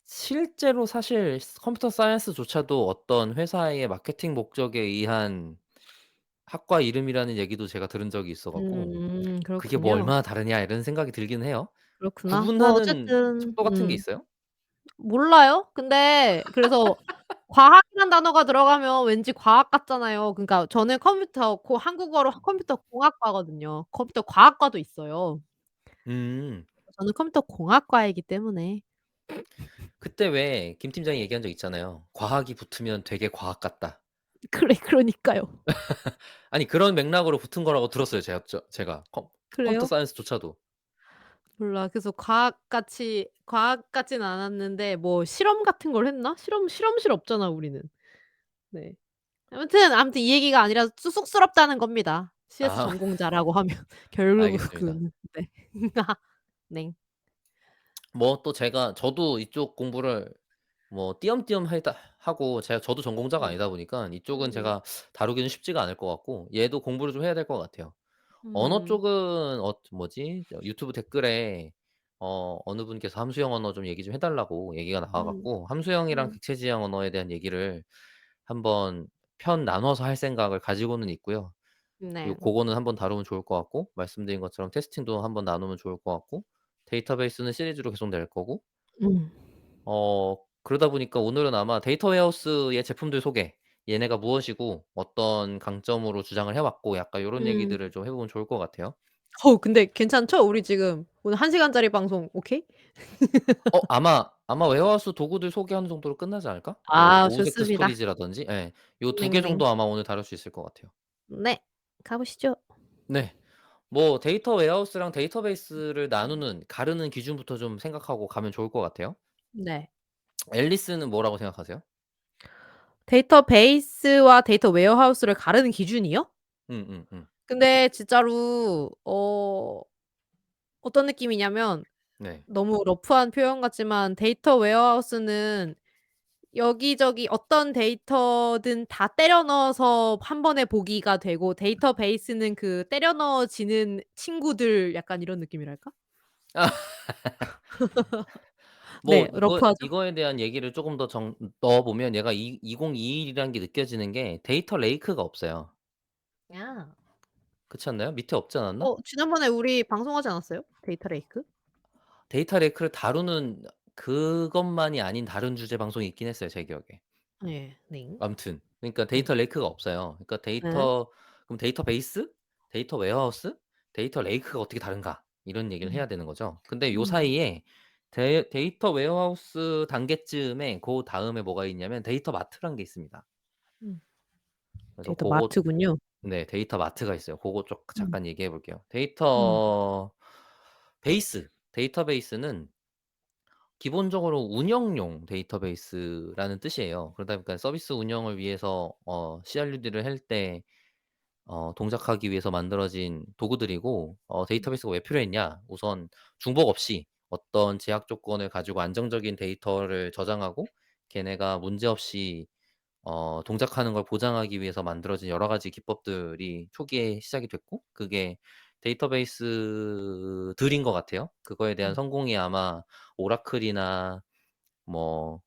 실제로 사실 컴퓨터 사이언스조차도 어떤 회사의 마케팅 목적에 의한 학과 이름이라는 얘기도 제가 들은 적이 있어 갖고 '그게 뭐 그렇군요. 얼마나 다르냐.' 이런 생각이 들기는 해요. 그렇구나. 뭐 구분하는 어쨌든 척도 같은 게 있어요? 몰라요. 근데 그래서 과학이란 단어가 들어가면 왠지 과학 같잖아요. 그러니까 저는 한국어로 컴퓨터 공학과거든요. 컴퓨터 과학과도 있어요. 음. 저는 컴퓨터 공학과이기 때문에. 그때 왜 김 팀장이 얘기한 적 있잖아요. "과학이 붙으면 되게 과학 같다." 그래 그러니까요. 아니 그런 맥락으로 붙은 거라고 들었어요. 제가 컴퓨터 그래요? 사이언스조차도. 몰라. 그래서 과학 같진 않았는데 뭐 실험 같은 걸 했나? 실험실 없잖아 우리는. 네. 아무튼 이 얘기가 아니라 쑥스럽다는 겁니다. CS 아 전공자라고 하면 알겠습니다. 결국은 네. 네. 뭐 또 저도 이쪽 공부를 뭐 띄엄띄엄 하고 저도 전공자가 음. 아니다 보니까 이쪽은 음. 제가 다루기는 쉽지가 않을 것 같고 얘도 공부를 좀 해야 될 것 같아요. 언어 음. 쪽은 뭐지? 유튜브 댓글에 어느 분께서 함수형 언어 좀 얘기 좀 해 달라고 얘기가 나와 음. 갖고 함수형이랑 음. 객체지향 언어에 대한 얘기를 한번 편 나눠서 할 생각을 가지고는 있고요. 네. 고거는 한번 다루면 좋을 것 같고 말씀드린 것처럼 테스팅도 한번 나누면 좋을 것 같고 데이터베이스는 시리즈로 계속 낼 거고 음. 그러다 보니까 오늘은 아마 데이터 웨어하우스의 제품들 소개, 얘네가 무엇이고 어떤 강점으로 주장을 해 왔고 약간 요런 음. 얘기들을 좀 해 보면 좋을 것 같아요. 근데 괜찮죠? 우리 지금 오늘 1 시간짜리 방송 오케이? 아마 웨어하우스 도구들 소개하는 정도로 끝나지 않을까? 뭐 아 오브젝트 좋습니다. 스토리지라든지 예. 요 두 개 넹넹. 정도 아마 오늘 다룰 수 있을 것 같아요. 네. 가 보시죠. 네. 뭐 데이터 웨어하우스랑 데이터베이스를 가르는 기준부터 좀 생각하고 가면 좋을 것 같아요. 네. 앨리스는 뭐라고 생각하세요? 데이터베이스와 데이터 웨어하우스를 가르는 기준이요? 음음음. 근데 진짜로 어떤 느낌이냐면 네. 너무 러프한 표현 같지만 데이터 웨어하우스는 여기저기 어떤 데이터든 다 때려 넣어서 한 번에 보기가 되고 데이터베이스는 그 때려 넣어지는 친구들 약간 이런 느낌이랄까? 뭐 네. 러프하죠? 이거에 대한 얘기를 쪼금 더 정 넣어 보면 얘가 이 2021 이라는 게 느껴지는 게 데이터 레이크가 없어요. 야. 그렇지 않나요? 밑에 없지 않았나? 지난번에 우리 방송하지 않았어요? 데이터 레이크? 데이터 레이크를 다루는 그것만이 아닌 다른 주제 방송이 있긴 했어요, 제 기억에. 예. 네. 아무튼 그러니까 네. 데이터 레이크가 없어요. 그러니까 예. 그럼 데이터베이스, 데이터 웨어하우스, 데이터 레이크가 어떻게 다른가 이런 얘기를 음. 해야 되는 거죠. 근데 요 음. 사이에 데이터 웨어하우스 단계쯤에 다음에 뭐가 있냐면 데이터 마트라는 게 있습니다. 음. 그래서 데이터 고거 마트군요. 네 데이터 마트가 있어요. 고거 쪽 음. 잠깐 얘기해 볼게요. 음. 데이터베이스는 기본적으로 운영용 데이터베이스라는 뜻이에요. 그러다 보니까 서비스 운영을 위해서 CRUD를 할 때 동작하기 위해서 만들어진 도구들이고 음. 데이터베이스가 왜 필요했냐? 우선 중복 없이 어떤 제약 조건을 가지고 안정적인 데이터를 저장하고 걔네가 문제없이 동작하는 걸 보장하기 위해서 만들어진 여러 가지 기법들이 초기에 시작이 됐고 그게 데이터베이스들인 것 같아요. 그거에 대한 음. 성공이 아마 오라클이나 뭐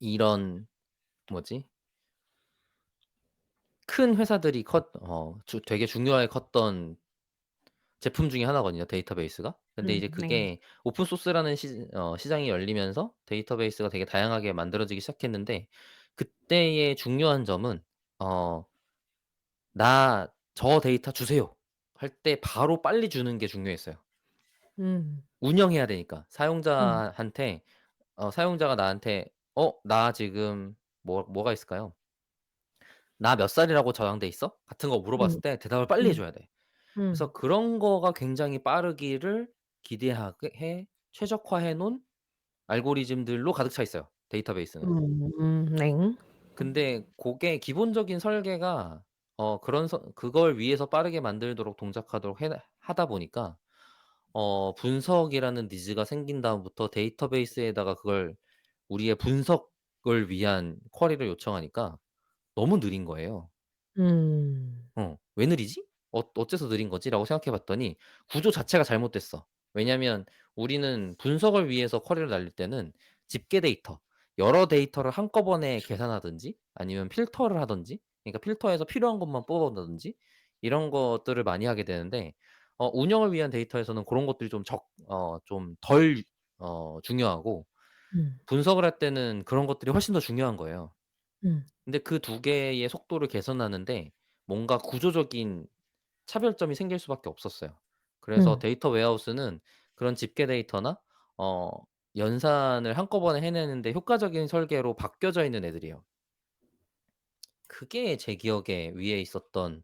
이런 뭐지? 큰 회사들이 되게 중요하게 컸던 제품 중에 하나거든요, 데이터베이스가. 근데 이제 네. 그게 오픈 소스라는 시장이 열리면서 데이터베이스가 되게 다양하게 만들어지기 시작했는데 그때의 중요한 점은 어 "나 저 데이터 주세요." 할 때 바로 빨리 주는 게 중요했어요. 음. 운영해야 되니까. 음. 사용자가 나한테 나 지금" 뭐가 있을까요? "나 몇 살이라고 저장돼 있어?" 같은 거 음. 물어봤을 때 대답을 빨리 해 음. 줘야 돼. 음. 그래서 그런 거가 굉장히 빠르기를 기대하게 해 최적화해 놓은 알고리즘들로 가득 차 있어요, 데이터베이스는. 네. 근데 고게 기본적인 설계가 그걸 위해서 빠르게 만들도록 동작하도록 하다 보니까 분석이라는 니즈가 생긴 다음부터 데이터베이스에다가 그걸 우리의 분석을 위한 쿼리를 요청하니까 너무 느린 거예요. 음. '왜 느리지? 어째서 느린 거지?'라고 생각해 봤더니 구조 자체가 잘못됐어. 왜냐하면 우리는 분석을 위해서 쿼리를 날릴 때는 집계 데이터, 여러 데이터를 한꺼번에 계산하든지 아니면 필터를 하든지 그러니까 필터에서 필요한 것만 뽑아낸다든지 이런 것들을 많이 하게 되는데 운영을 위한 데이터에서는 그런 것들이 좀 덜 중요하고 음. 분석을 할 때는 그런 것들이 훨씬 더 중요한 거예요. 음. 근데 그 두 개의 속도를 개선하는데 뭔가 구조적인 차별점이 생길 수밖에 없었어요. 그래서 음. 데이터 웨어하우스는 그런 집계 데이터나 어 연산을 한꺼번에 해내는데 효과적인 설계로 바뀌어져 있는 애들이에요. 그게 제 기억에 위에 있었던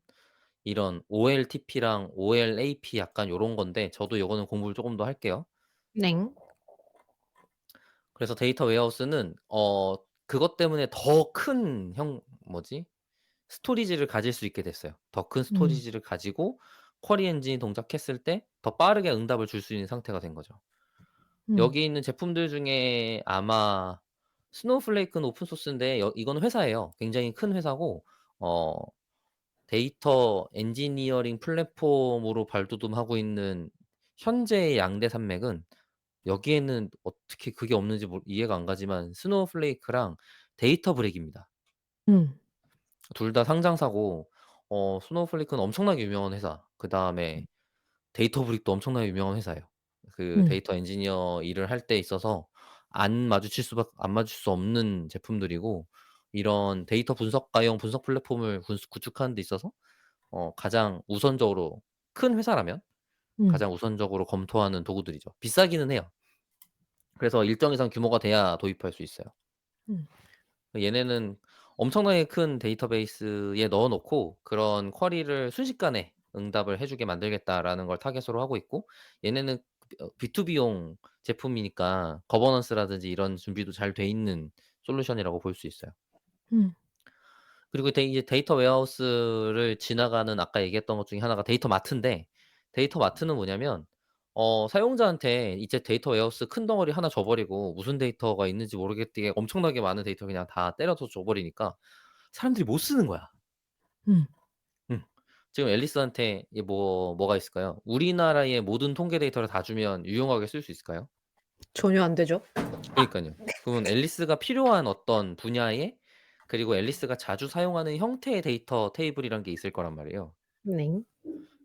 이런 OLTP랑 OLAP 약간 요런 건데 저도 요거는 공부를 쪼금 더 할게요. 네. 그래서 데이터 웨어하우스는 그것 때문에 더 큰 스토리지를 가질 수 있게 됐어요. 더 큰 음. 스토리지를 가지고 쿼리 엔진이 동작했을 때 더 빠르게 응답을 줄 수 있는 상태가 된 거죠. 음. 여기 있는 제품들 중에 아마 스노우플레이크는 오픈 소스인데 이거는 회사예요. 굉장히 큰 회사고 어 데이터 엔지니어링 플랫폼으로 발돋움하고 있는 현재의 양대 산맥은 여기에는 어떻게 그게 없는지 이해가 안 가지만 스노우플레이크랑 데이터브렉입니다. 음. 둘 다 상장사고 스노우플레이크는 엄청나게 유명한 회사 그다음에 데이터브릭도 엄청나게 유명한 회사예요. 그 음. 데이터 엔지니어 일을 할 때 있어서 안 마주칠 수 없는 제품들이고 이런 데이터 분석가용 분석 플랫폼을 구축하는 데 있어서 가장 우선적으로 큰 회사라면 음. 가장 우선적으로 검토하는 도구들이죠. 비싸기는 해요. 그래서 일정 이상 규모가 돼야 도입할 수 있어요. 음. 얘네는 엄청나게 큰 데이터베이스에 넣어 놓고 그런 쿼리를 순식간에 응답을 해 주게 만들겠다라는 걸 타깃으로 하고 있고 얘네는 B2B용 제품이니까 거버넌스라든지 이런 준비도 잘 돼 있는 솔루션이라고 볼 수 있어요. 음. 그리고 이제 데이터 웨어하우스를 지나가는 아까 얘기했던 것 중에 하나가 데이터 마트인데, 데이터 마트는 뭐냐면 사용자한테 이제 데이터 웨어하우스 큰 덩어리 하나 줘 버리고 무슨 데이터가 있는지 모르겠게 엄청나게 많은 데이터 그냥 다 때려서 줘 버리니까 사람들이 못 쓰는 거야. 음. 음. 지금 앨리스한테 뭐가 있을까요? 우리나라의 모든 통계 데이터를 다 주면 유용하게 쓸 수 있을까요? 전혀 안 되죠. 그니깐요. 그러면 앨리스가 필요한 어떤 분야에, 그리고 앨리스가 자주 사용하는 형태의 데이터 테이블이란 게 있을 거란 말이에요. 네.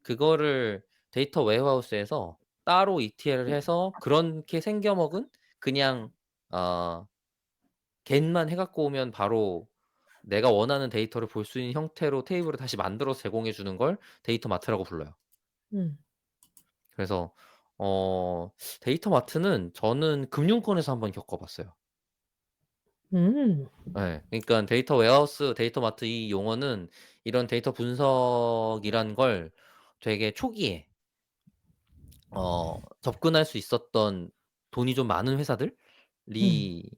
그거를 데이터 웨어하우스에서 따로 ETL을 해서 그렇게 생겨 먹은, 그냥 어 겟만 해 갖고 오면 바로 내가 원하는 데이터를 볼 수 있는 형태로 테이블을 다시 만들어서 제공해 주는 걸 데이터 마트라고 불러요. 음. 그래서 어 데이터 마트는 저는 금융권에서 한번 겪어 봤어요. 음. 예. 그러니깐 데이터 웨어하우스, 데이터 마트 이 용어는 이런 데이터 분석이란 걸 되게 초기에 접근할 수 있었던 돈이 좀 많은 음. 회사들이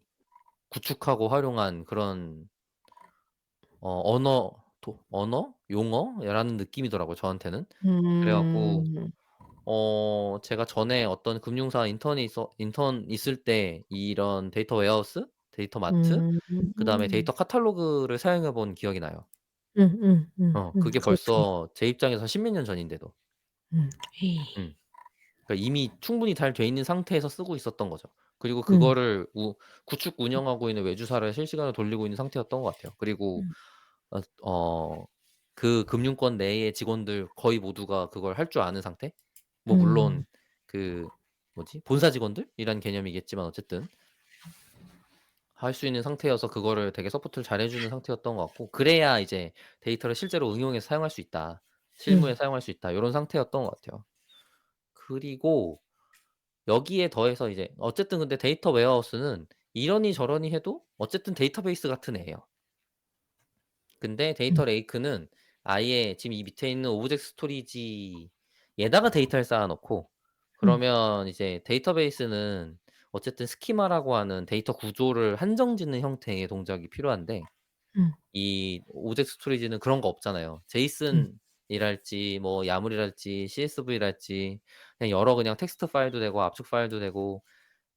구축하고 활용한 그런 언어, 용어라는 느낌이더라고요, 저한테는. 그래 갖고 음. 제가 전에 어떤 금융사 인턴 있을 때 이런 데이터 웨어하우스, 데이터 마트, 그다음에 음. 데이터 카탈로그를 사용해 본 기억이 나요. 그게 그렇죠. 벌써 제 입장에서 십몇 년 전인데도. 음. 음. 그러니까 이미 충분히 잘 돼 있는 상태에서 쓰고 있었던 거죠. 그리고 음. 그거를 구축 운영하고 있는 외주사를 실시간으로 돌리고 있는 상태였던 것 같아요. 그리고 음. 어 어 그 금융권 내의 직원들 거의 모두가 그걸 할 줄 아는 상태? 뭐 음. 물론 그 본사 직원들이란 개념이겠지만 어쨌든 할 수 있는 상태여서 그거를 되게 서포트를 잘해 주는 상태였던 것 같고, 그래야 이제 '데이터를 실제로 응용해서 사용할 수 있다. 실무에 음. 사용할 수 있다.' 요런 상태였던 것 같아요. 그리고 여기에 더해서 이제 어쨌든 근데 데이터 웨어하우스는 이러니 저러니 해도 어쨌든 데이터베이스 같은 애예요. 근데 음. 데이터 레이크는 아예 지금 이 밑에 있는 오브젝트 스토리지에다가 데이터를 쌓아 놓고, 음. 그러면 이제 데이터베이스는 어쨌든 스키마라고 하는 데이터 구조를 한정 짓는 형태의 동작이 필요한데, 음. 이 오브젝트 스토리지는 그런 거 없잖아요. 음. 제이슨이랄지 뭐 야물이랄지 CSV랄지 그냥 여러 그냥 텍스트 파일도 되고 압축 파일도 되고,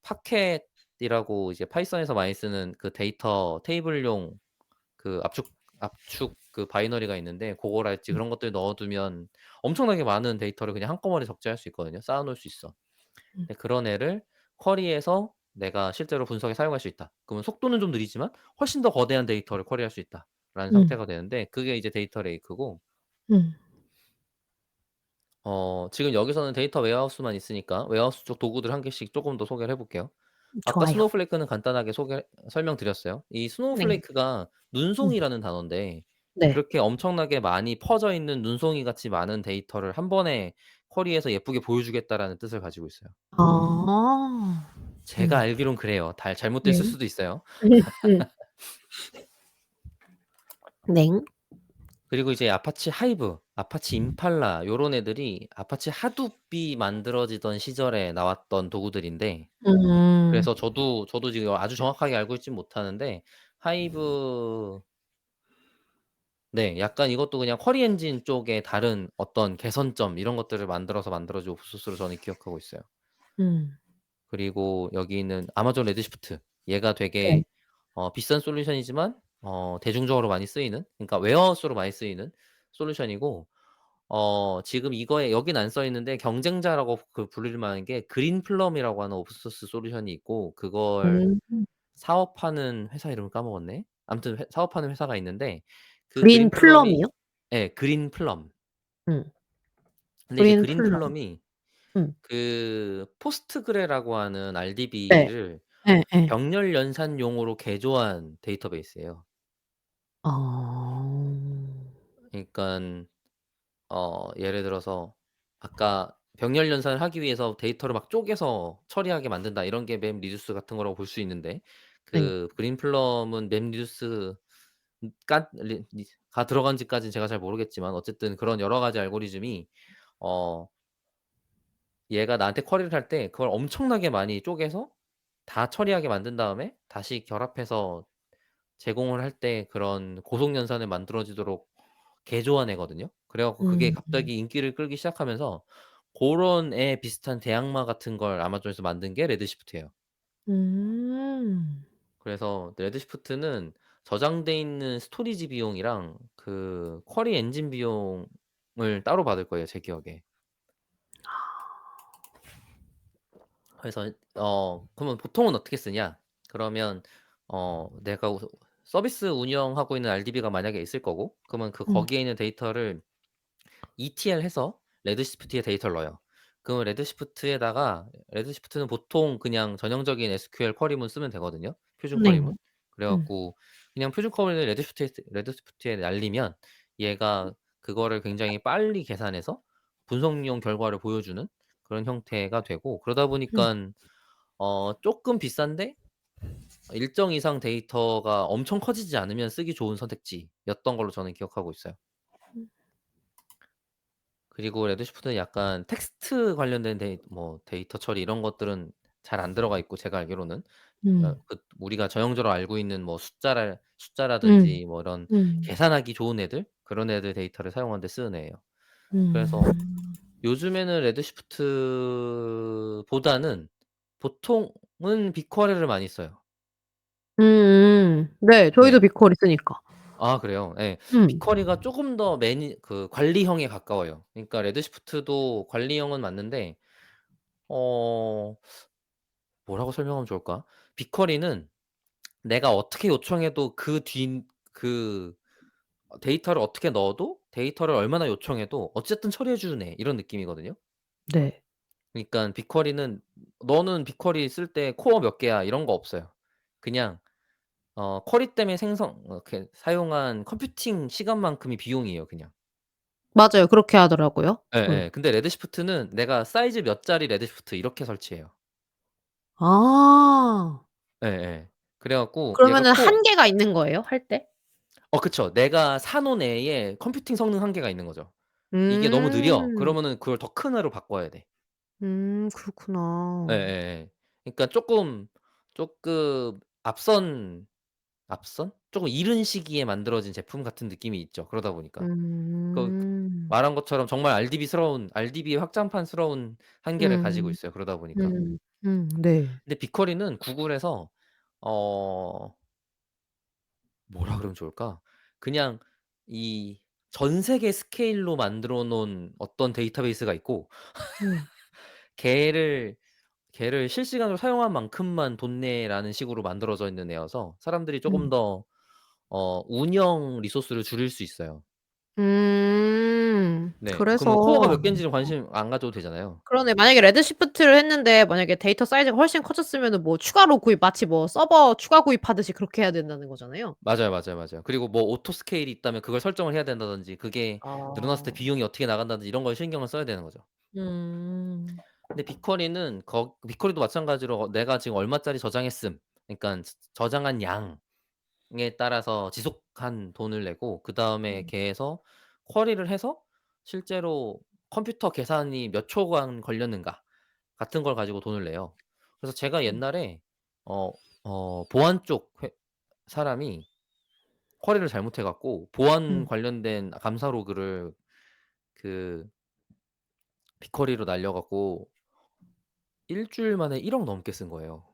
파켓이라고 이제 파이썬에서 많이 쓰는 그 데이터 테이블용 그 압축 그 바이너리가 있는데, 고거랄지 음. 그런 것들 넣어 두면 엄청나게 많은 데이터를 그냥 한꺼번에 적재할 수 있거든요. 쌓아 놓을 수 있어. 음. 근데 그런 애를 쿼리에서 내가 실제로 분석에 사용할 수 있다. 그러면 속도는 좀 느리지만 훨씬 더 거대한 데이터를 쿼리할 수 있다라는 음. 상태가 되는데, 그게 이제 데이터 레이크고, 음. 지금 여기서는 데이터 웨어하우스만 있으니까 웨어하우스 쪽 도구들 한 개씩 쪼금 더 소개를 해 볼게요. 아까 좋아요. 스노우플레이크는 간단하게 설명드렸어요. 이 네. 스노우플레이크가 음. 눈송이라는 단어인데, 네. 그렇게 엄청나게 많이 퍼져 있는 눈송이 같이 많은 데이터를 한 번에 쿼리해서 예쁘게 보여주겠다라는 뜻을 가지고 있어요. 아. 제가 음. 알기론 그래요. 잘못 네. 됐을 수도 있어요. 음. 네. 그리고 이제 아파치 하이브, 아파치 임팔라 요런 애들이 아파치 하둡이 만들어지던 시절에 나왔던 도구들인데, 음. 그래서 저도 지금 아주 정확하게 알고 있진 못하는데 하이브, 네, 약간 이것도 그냥 쿼리 엔진 쪽에 다른 어떤 개선점 이런 것들을 만들어 준 오픈소스로 저는 기억하고 있어요. 음. 그리고 여기 있는 아마존 레드시프트, 얘가 네. 되게 비싼 솔루션이지만 대중적으로 많이 쓰이는, 그러니까 웨어하우스로 많이 쓰이는 솔루션이고, 지금 이거에 여긴 안 써 있는데 경쟁자라고 부를 만한 게 그린플럼이라고 하는 오픈소스 솔루션이 있고, 그걸 음. 사업하는 회사 이름을 까먹었네. 아무튼 사업하는 회사가 있는데, 그 그린 그린플럼이, 플럼이요? 예, 그린플럼. 음. 근데 이제 그린 플럼. 그린플럼이 음. 그 포스트그레라고 하는 네. RDB를 예예. 병렬 연산용으로 개조한 데이터베이스예요. 아. 그러니깐 예를 들어서 아까 병렬 연산을 하기 위해서 데이터를 막 쪼개서 처리하게 만든다, 이런 게 맵리듀스 같은 거라고 볼 수 있는데, 네. 그 그린플럼은 맵리듀스 까 리 리 가 들어간지까지는 제가 잘 모르겠지만 어쨌든 그런 여러 가지 알고리즘이 어 얘가 나한테 쿼리를 할 때 그걸 엄청나게 많이 쪼개서 다 처리하게 만든 다음에 다시 결합해서 제공을 할 때 그런 고속 연산을 만들어지도록 개조한 애거든요. 그래 갖고 그게 음. 갑자기 인기를 끌기 시작하면서 고런 애 비슷한 대항마 같은 걸 아마존에서 만든 게 레드시프트예요. 음. 그래서 레드시프트는 저장돼 있는 스토리지 비용이랑 그 쿼리 엔진 비용을 따로 받을 거예요, 제 기억에. 그래서 그러면 보통은 어떻게 쓰냐? 그러면 내가 서비스 운영하고 있는 RDB가 만약에 있을 거고, 그러면 음. 거기에 있는 데이터를 ETL 해서 레드시프트에 데이터를 넣어요. 그러면 레드시프트는 보통 그냥 전형적인 SQL 쿼리문 쓰면 되거든요, 표준 네. 쿼리문. 그래 음. 갖고 그냥 표준 쿼리를 레드시프트에 날리면 얘가 그거를 굉장히 빨리 계산해서 분석용 결과를 보여주는 그런 형태가 되고, 그러다 음. 보니깐 쪼끔 비싼데 일정 이상 데이터가 엄청 커지지 않으면 쓰기 좋은 선택지였던 걸로 저는 기억하고 있어요. 그리고 레드시프트는 약간 텍스트 관련된 데이터 처리 이런 것들은 잘 안 들어가 있고, 제가 알기로는 음. 우리가 전형적으로 알고 있는 음. 숫자라든지 뭐 이런 음. 계산하기 좋은 애들, 그런 애들 데이터를 사용하는 데 쓰는 애예요. 그래서 음. 요즘에는 레드시프트보다는 보통은 빅쿼리를 많이 써요. 네. 저희도 네. 빅쿼리 쓰니까. 아 그래요? 예. 음. 빅쿼리가 쪼금 더 관리형에 가까워요. 그러니까 레드시프트도 관리형은 맞는데 어 뭐라고 설명하면 좋을까? 빅쿼리는 내가 어떻게 요청해도 그 데이터를 어떻게 넣어도 데이터를 얼마나 요청해도 어쨌든 처리해 주는 애, 이런 느낌이거든요. 네. 그러니깐 빅쿼리는 "너는 빅쿼리 쓸 때 코어 몇 개야?" 이런 거 없어요. 그냥 쿼리 때문에 이렇게 사용한 컴퓨팅 시간만큼이 비용이에요, 그냥. 맞아요. 그렇게 하더라고요. 예. 예예. 근데 레드시프트는 내가 사이즈 몇 짜리 레드시프트 이렇게 설치해요. 아. 예예. 그래 갖고 얘가 그러면은 한계가 있는 거예요? 할 때? 그쵸. 내가 사 놓은 애에 컴퓨팅 성능 한계가 있는 거죠. 이게 너무 느려. 음. 그러면은 그걸 더 큰 애로 바꿔야 돼. 그렇구나. 예예예. 그러니까 쪼끔 쪼금 이른 시기에 만들어진 제품 같은 느낌이 있죠, 그러다 보니까. 그 음. 말한 것처럼 정말 RDB의 확장판스러운 한계를 가지고 음. 있어요, 그러다 보니까. 음. 네. 근데 빅쿼리는 구글에서 어 뭐라 그러면 좋을까? 그냥 이 전 세계 스케일로 만들어 놓은 어떤 데이터베이스가 있고, 음. 걔를 걔를 실시간으로 사용한 만큼만 돈 내라는 식으로 만들어져 있는 애여서 사람들이 쪼금 음. 더 운영 리소스를 줄일 수 있어요. 네. 그러면 코어가 그래서 몇 개인지는 관심 안 가져도 되잖아요. 그러네. 만약에 레드 시프트를 했는데 만약에 데이터 사이즈가 훨씬 커졌으면은 뭐 추가로 구입 마치 뭐 서버 추가 구입하듯이 그렇게 해야 된다는 거잖아요. 맞아요, 맞아요, 맞아요. 그리고 뭐 오토 스케일이 있다면 그걸 설정을 해야 된다든지, 그게 늘어났을 때 아. 비용이 어떻게 나간다든지 이런 거에 신경을 써야 되는 거죠. 음. 근데 빅쿼리도 마찬가지로 내가 지금 얼마짜리 저장했음, 그러니깐 저장한 양에 따라서 지속한 돈을 내고, 그다음에 음. 걔에서 쿼리를 해서 실제로 컴퓨터 계산이 몇 초간 걸렸는가 같은 걸 가지고 돈을 내요. 그래서 제가 음. 옛날에 어 보안 쪽 사람이 쿼리를 잘못해 갖고 보안 음. 관련된 감사 로그를 그 빅쿼리로 날려 갖고 일 주일 만에 1억 넘게 쓴 거예요.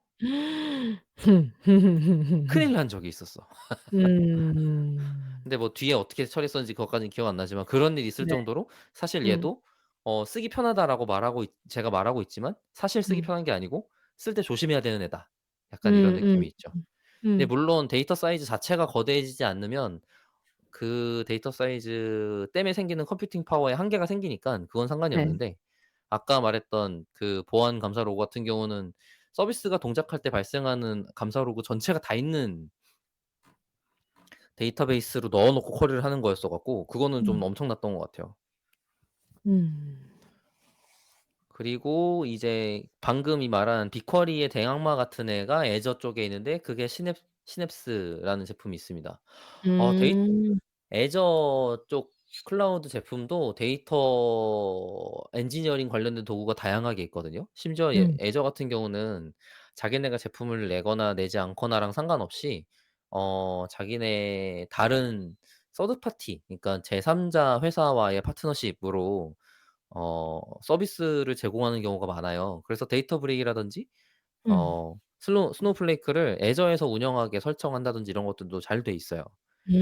큰일 난 적이 있었어. 음. 근데 뭐 뒤에 어떻게 처리했었는지 그것까지는 기억 안 나지만, 그런 일이 있을 네. 정도로 사실 음. 얘도 "쓰기 편하다."라고 제가 말하고 있지만 사실 쓰기 음. 편한 게 아니고 '쓸 때 조심해야 되는 애다.' 약간 이런 음음. 느낌이 있죠. 근데 음. 물론 데이터 사이즈 자체가 거대해지지 않으면 그 데이터 사이즈 때문에 생기는 컴퓨팅 파워에 한계가 생기니깐 그건 상관이 네. 없는데, 아까 말했던 그 보안 감사 로그 같은 경우는 서비스가 동작할 때 발생하는 감사 로그 전체가 다 있는 데이터베이스로 넣어 놓고 쿼리를 하는 거였어 갖고 그거는 좀 음. 엄청났던 것 같아요. 음. 그리고 이제 방금 말한 빅쿼리의 대항마 같은 애가 애저 쪽에 있는데, 그게 시냅스라는 제품이 있습니다. 어 데이 음. 애저 쪽 클라우드 제품도 데이터 엔지니어링 관련된 도구가 다양하게 있거든요. 심지어 음. 애저 같은 경우는 자기네가 제품을 내거나 내지 않거나랑 상관없이 자기네 다른 서드 파티, 그러니까 제3자 회사와의 파트너십으로 서비스를 제공하는 경우가 많아요. 그래서 데이터 브릭이라든지 음. 스노우플레이크를 애저에서 운영하게 설정한다든지 이런 것들도 잘 돼 있어요.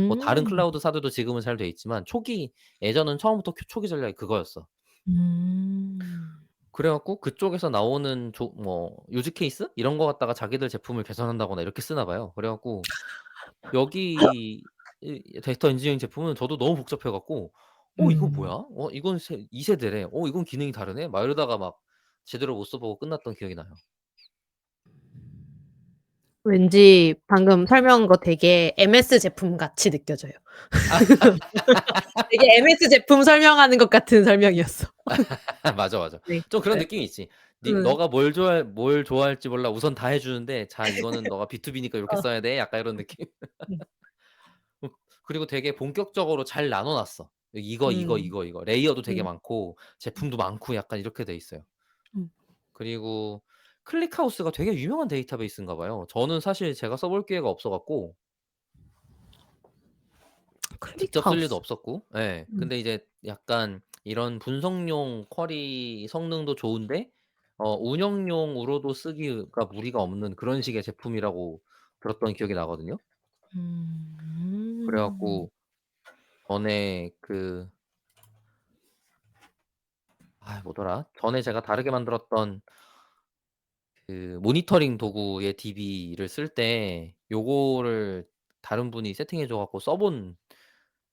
뭐 다른 음. 클라우드사들도 지금은 잘 돼 있지만 초기 애저는 처음부터 초기 전략이 그거였어. 음. 그래 갖고 그쪽에서 나오는 유즈 케이스 이런 거 갖다가 자기들 제품을 개선한다거나 이렇게 쓰나 봐요. 그래 갖고 여기 이 데이터 엔지니어링 제품은 저도 너무 복잡해 갖고 '어 이거 뭐야? 음. 이건 2 세대래. 이건 기능이 다르네.' 막 이러다가 막 제대로 못 써 보고 끝났던 기억이 나요. 왠지 방금 설명한 거 되게 MS 제품 같이 느껴져요. 되게 MS 제품 설명하는 것 같은 설명이었어. 맞아, 맞아. 네. 좀 그런 네. 느낌이 있지. 음. 너가 뭘 좋아할지 몰라. 우선 다 해 주는데 "자 이거는 너가 B2B니까 이렇게 어. 써야 돼." 약간 이런 느낌? 음. 음 그리고 되게 본격적으로 잘 나눠 놨어. 이거, 이거, 음. 이거, 이거. 레이어도 되게 음. 많고 제품도 많고 약간 이렇게 돼 있어요. 음. 그리고 클릭하우스가 되게 유명한 데이터베이스인가 봐요. 저는 사실 제가 써볼 기회가 없어 갖고 직접 쓸 일도 클릭하우스. 없었고, 예. 음. 근데 이제 약간 이런 분석용 쿼리 성능도 좋은데 운영용으로도 쓰기가 무리가 없는 그런 식의 제품이라고 들었던 기억이 나거든요. 그래 음. 갖고 전에 뭐더라? 전에 제가 다르게 만들었던 모니터링 도구의 DB를 쓸 때 요거를 다른 분이 세팅해 줘 갖고 써본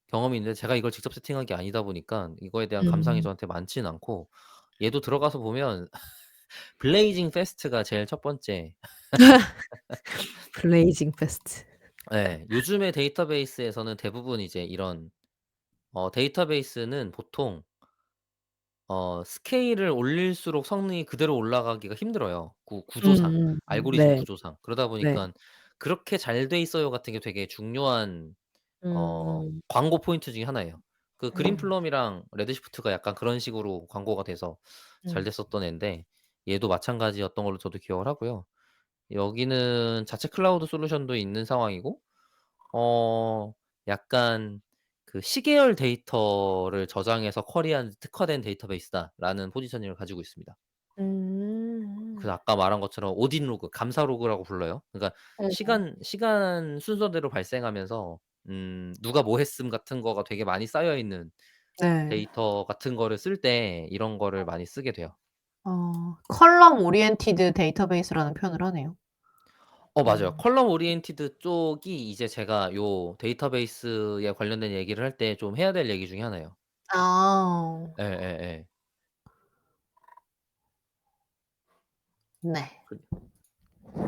경험이 있는데, 제가 이걸 직접 세팅한 게 아니다 보니까 이거에 대한 감상이 음. 저한테 많지는 않고, 얘도 들어가서 보면 블레이징 패스트가 제일 첫 번째. 블레이징 패스트. 예. 요즘의 데이터베이스에서는 대부분 이제 이런 데이터베이스는 보통 스케일을 올릴수록 성능이 그대로 올라가기가 힘들어요. 구조상, 알고리즘 네. 구조상. 그러다 네. 보니깐 "그렇게 잘 돼 있어요." 같은 게 되게 중요한 음. 광고 포인트 중에 하나예요. 음. 그린플럼이랑 레드시프트가 약간 그런 식으로 광고가 돼서 잘 음. 됐었던 앤데, 얘도 마찬가지였던 걸로 저도 기억을 하고요. 여기는 자체 클라우드 솔루션도 있는 상황이고, 어 약간 '시계열 데이터를 저장해서 쿼리한 특화된 데이터베이스다.'라는 포지셔닝을 가지고 있습니다. 음. 아까 말한 것처럼 오딘 로그, 감사 로그라고 불러요. 그러니까 음. 시간 순서대로 발생하면서 누가 뭐 했음 같은 거가 되게 많이 쌓여 있는 네. 데이터 같은 거를 쓸 때 이런 거를 많이 쓰게 돼요. 컬럼 오리엔티드 데이터베이스라는 표현을 하네요. 맞아요. 음. 컬럼 오리엔티드 쪽이 이제 제가 요 데이터베이스에 관련된 얘기를 할 때 좀 해야 될 얘기 중에 하나예요. 아. 예예예. 네. 그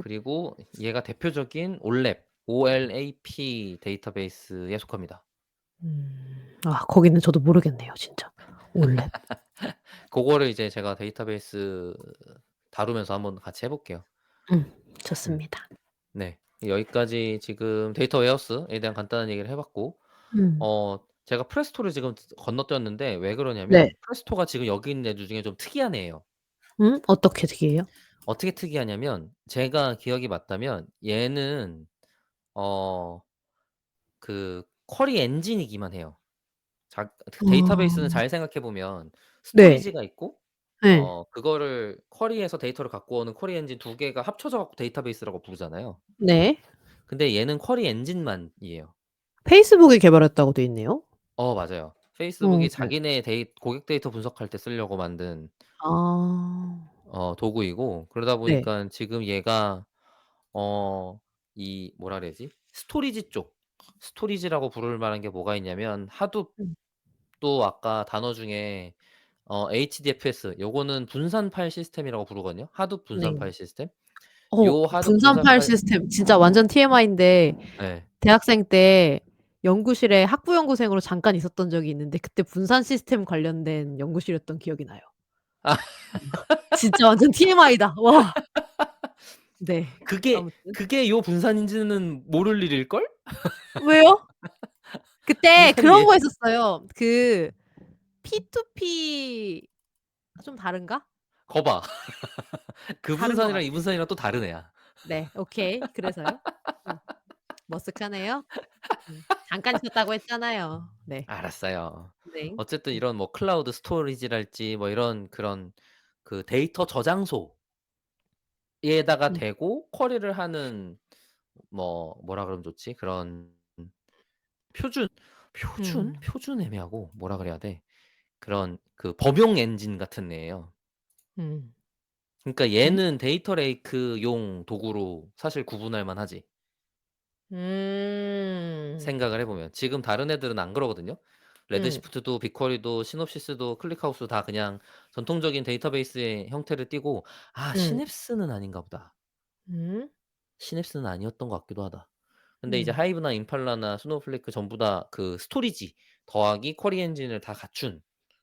그리고 얘가 대표적인 올랩, OLAP 데이터베이스에 속합니다. 거기는 저도 모르겠네요 진짜. 올랩. 고거를 이제 제가 데이터베이스 다루면서 한번 같이 해 볼게요. 음. 좋습니다. 네. 여기까지 지금 데이터 웨어하우스에 대한 간단한 얘기를 해 봤고, 음. 제가 프레스토를 지금 건너뛰었는데, 왜 네. 그러냐면 프레스토가 지금 여기 있는 애들 중에 좀 특이한 애예요. 어떻게 특이해요? 어떻게 특이하냐면, 제가 기억이 맞다면 얘는 어 쿼리 엔진이기만 해요. 데이터베이스는 어. 잘 생각해 보면 네. 스토리지가 있고, 예. 그거를 쿼리에서 데이터를 갖고 오는 쿼리 엔진 두 개가 합쳐져 갖고 데이터베이스라고 부르잖아요. 네. 근데 얘는 쿼리 엔진만이에요. 페이스북이 개발했다고 돼 있네요. 맞아요. 페이스북이 네. 자기네 고객 데이터 분석할 때 쓰려고 만든 아. 도구이고, 그러다 네. 보니깐 지금 얘가 이 뭐라 그래야지? 스토리지라고 부를 만한 게 뭐가 있냐면, 음. 하둡도 아까 단어 중에 HDFS, 요거는 분산 파일 시스템이라고 부르거든요. 하둡 분산 네. 파일 시스템. 요 하둡 분산 분산 파일 파일. 시스템 진짜 완전 TMI인데 예. 대학생 때 연구실에 학부 연구생으로 잠깐 있었던 적이 있는데 그때 분산 시스템 관련된 연구실이었던 기억이 나요. 아 진짜 완전 TMI다. 와. 네. 그게 아무튼. 그게 요 분산인지는 모를 일일걸? 왜요? 그때 분산이 그런 얘 거 했었어요. P2P 좀 다른가? 거 봐. 그 다른 것 분산이랑 같아. 이 분산이랑 또 다른 애야. 네. 오케이. 그래서요? 음. 머쓱하네요. 잠깐 있었다고 했잖아요. 네. 알았어요. 네. 어쨌든 음. 이런 뭐 클라우드 스토리지랄지 뭐 이런 그런 그 데이터 저장소에다가 음. 대고 쿼리를 하는 뭐 뭐라 그러면 좋지? 그런 표준 음. 표준 애매하고 뭐라 그래야 돼? 그런 그 범용 엔진 같은 애예요. 음. 그러니까 음? 얘는 데이터 레이크용 도구로 사실 구분할 만하지. 음. 생각을 해 보면. 지금 다른 애들은 안 그러거든요. 음. 레드시프트도 빅쿼리도 시놉시스도 클릭하우스도 다 그냥 전통적인 데이터베이스의 형태를 띠고 음. 시냅스는 아닌가 보다. 음. 시냅스는 아니었던 것 같기도 하다. 근데 이제 음. 하이브나 임팔라나 스노우플레이크 전부 다 그 스토리지 더하기 쿼리 엔진을 다 갖춘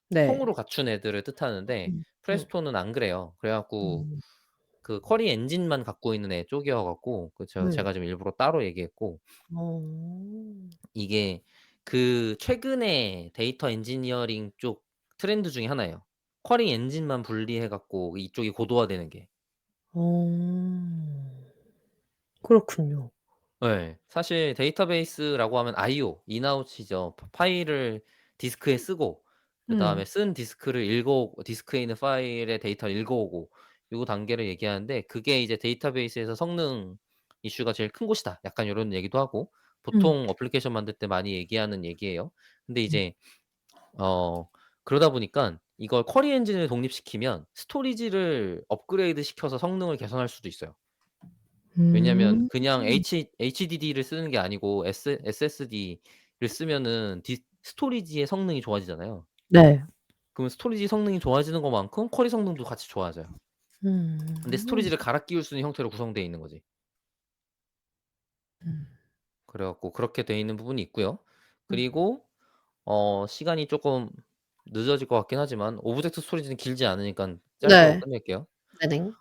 네. 통으로 갖춘 애들을 뜻하는데 음. 음. 프레스토는 안 그래요. 그래 갖고 음. 그 쿼리 엔진만 갖고 있는 애 쪽이어 갖고 네. 제가 좀 일부러 따로 얘기했고 어. 이게 그 최근에 데이터 엔지니어링 쪽 트렌드 중에 하나예요. 쿼리 엔진만 분리해 갖고 이쪽이 고도화되는 게. 어. 그렇군요. 예. 사실 데이터베이스라고 하면 IO, 인아웃이죠. 파일을 디스크에 쓰고 그다음에 음. 쓴 디스크를 디스크에 있는 파일의 데이터를 읽어오고 요 단계를 얘기하는데 그게 이제 데이터베이스에서 성능 이슈가 제일 큰 곳이다. 약간 요런 얘기도 하고 음. 보통 어플리케이션 만들 때 많이 얘기하는 얘기예요. 근데 음. 이제 그러다 보니깐 이걸 쿼리 엔진을 독립시키면 스토리지를 업그레이드 시켜서 성능을 개선할 수도 있어요. 왜냐면 음. 그냥 HDD를 쓰는 게 아니고 SSD를 쓰면은 스토리지의 성능이 좋아지잖아요. 네. 그러면 스토리지 성능이 좋아지는 것만큼 쿼리 성능도 같이 좋아져요. 근데 음. 스토리지를 갈아 끼울 수 있는 형태로 구성되어 있는 거지. 음. 그래 갖고 그렇게 돼 있는 부분이 있고요. 음. 그리고 시간이 쪼끔 늦어질 것 같긴 하지만 오브젝트 스토리지는 길지 않으니깐 짧게 하고 네. 끝낼게요. 네네.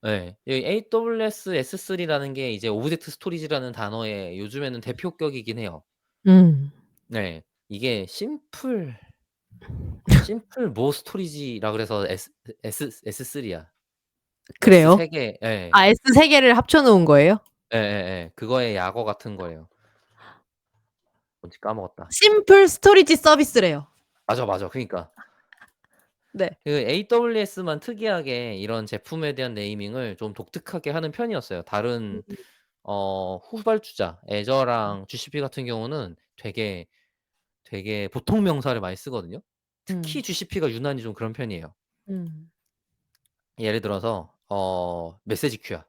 예. 이 AWS S3라는 게 이제 오브젝트 스토리지라는 단어의 요즘에는 대표격이긴 해요. 음. 네. 이게 심플 모 스토리지라 그래서 S3야. S 그래요? 3개 예. 아 S 3 개를 합쳐 놓은 거예요? 예예예. 그거의 약어 같은 거예요. 뭔지 까먹었다. 심플 스토리지 서비스래요. 맞아, 맞아. 그니까. 네. 그 AWS만 특이하게 이런 제품에 대한 네이밍을 좀 독특하게 하는 편이었어요. 다른 음. 후발주자 애저랑 GCP 같은 경우는 되게 보통 명사를 많이 쓰거든요. 특히 음. GCP가 유난히 좀 그런 편이에요. 음. 예를 들어서 메시지 큐야.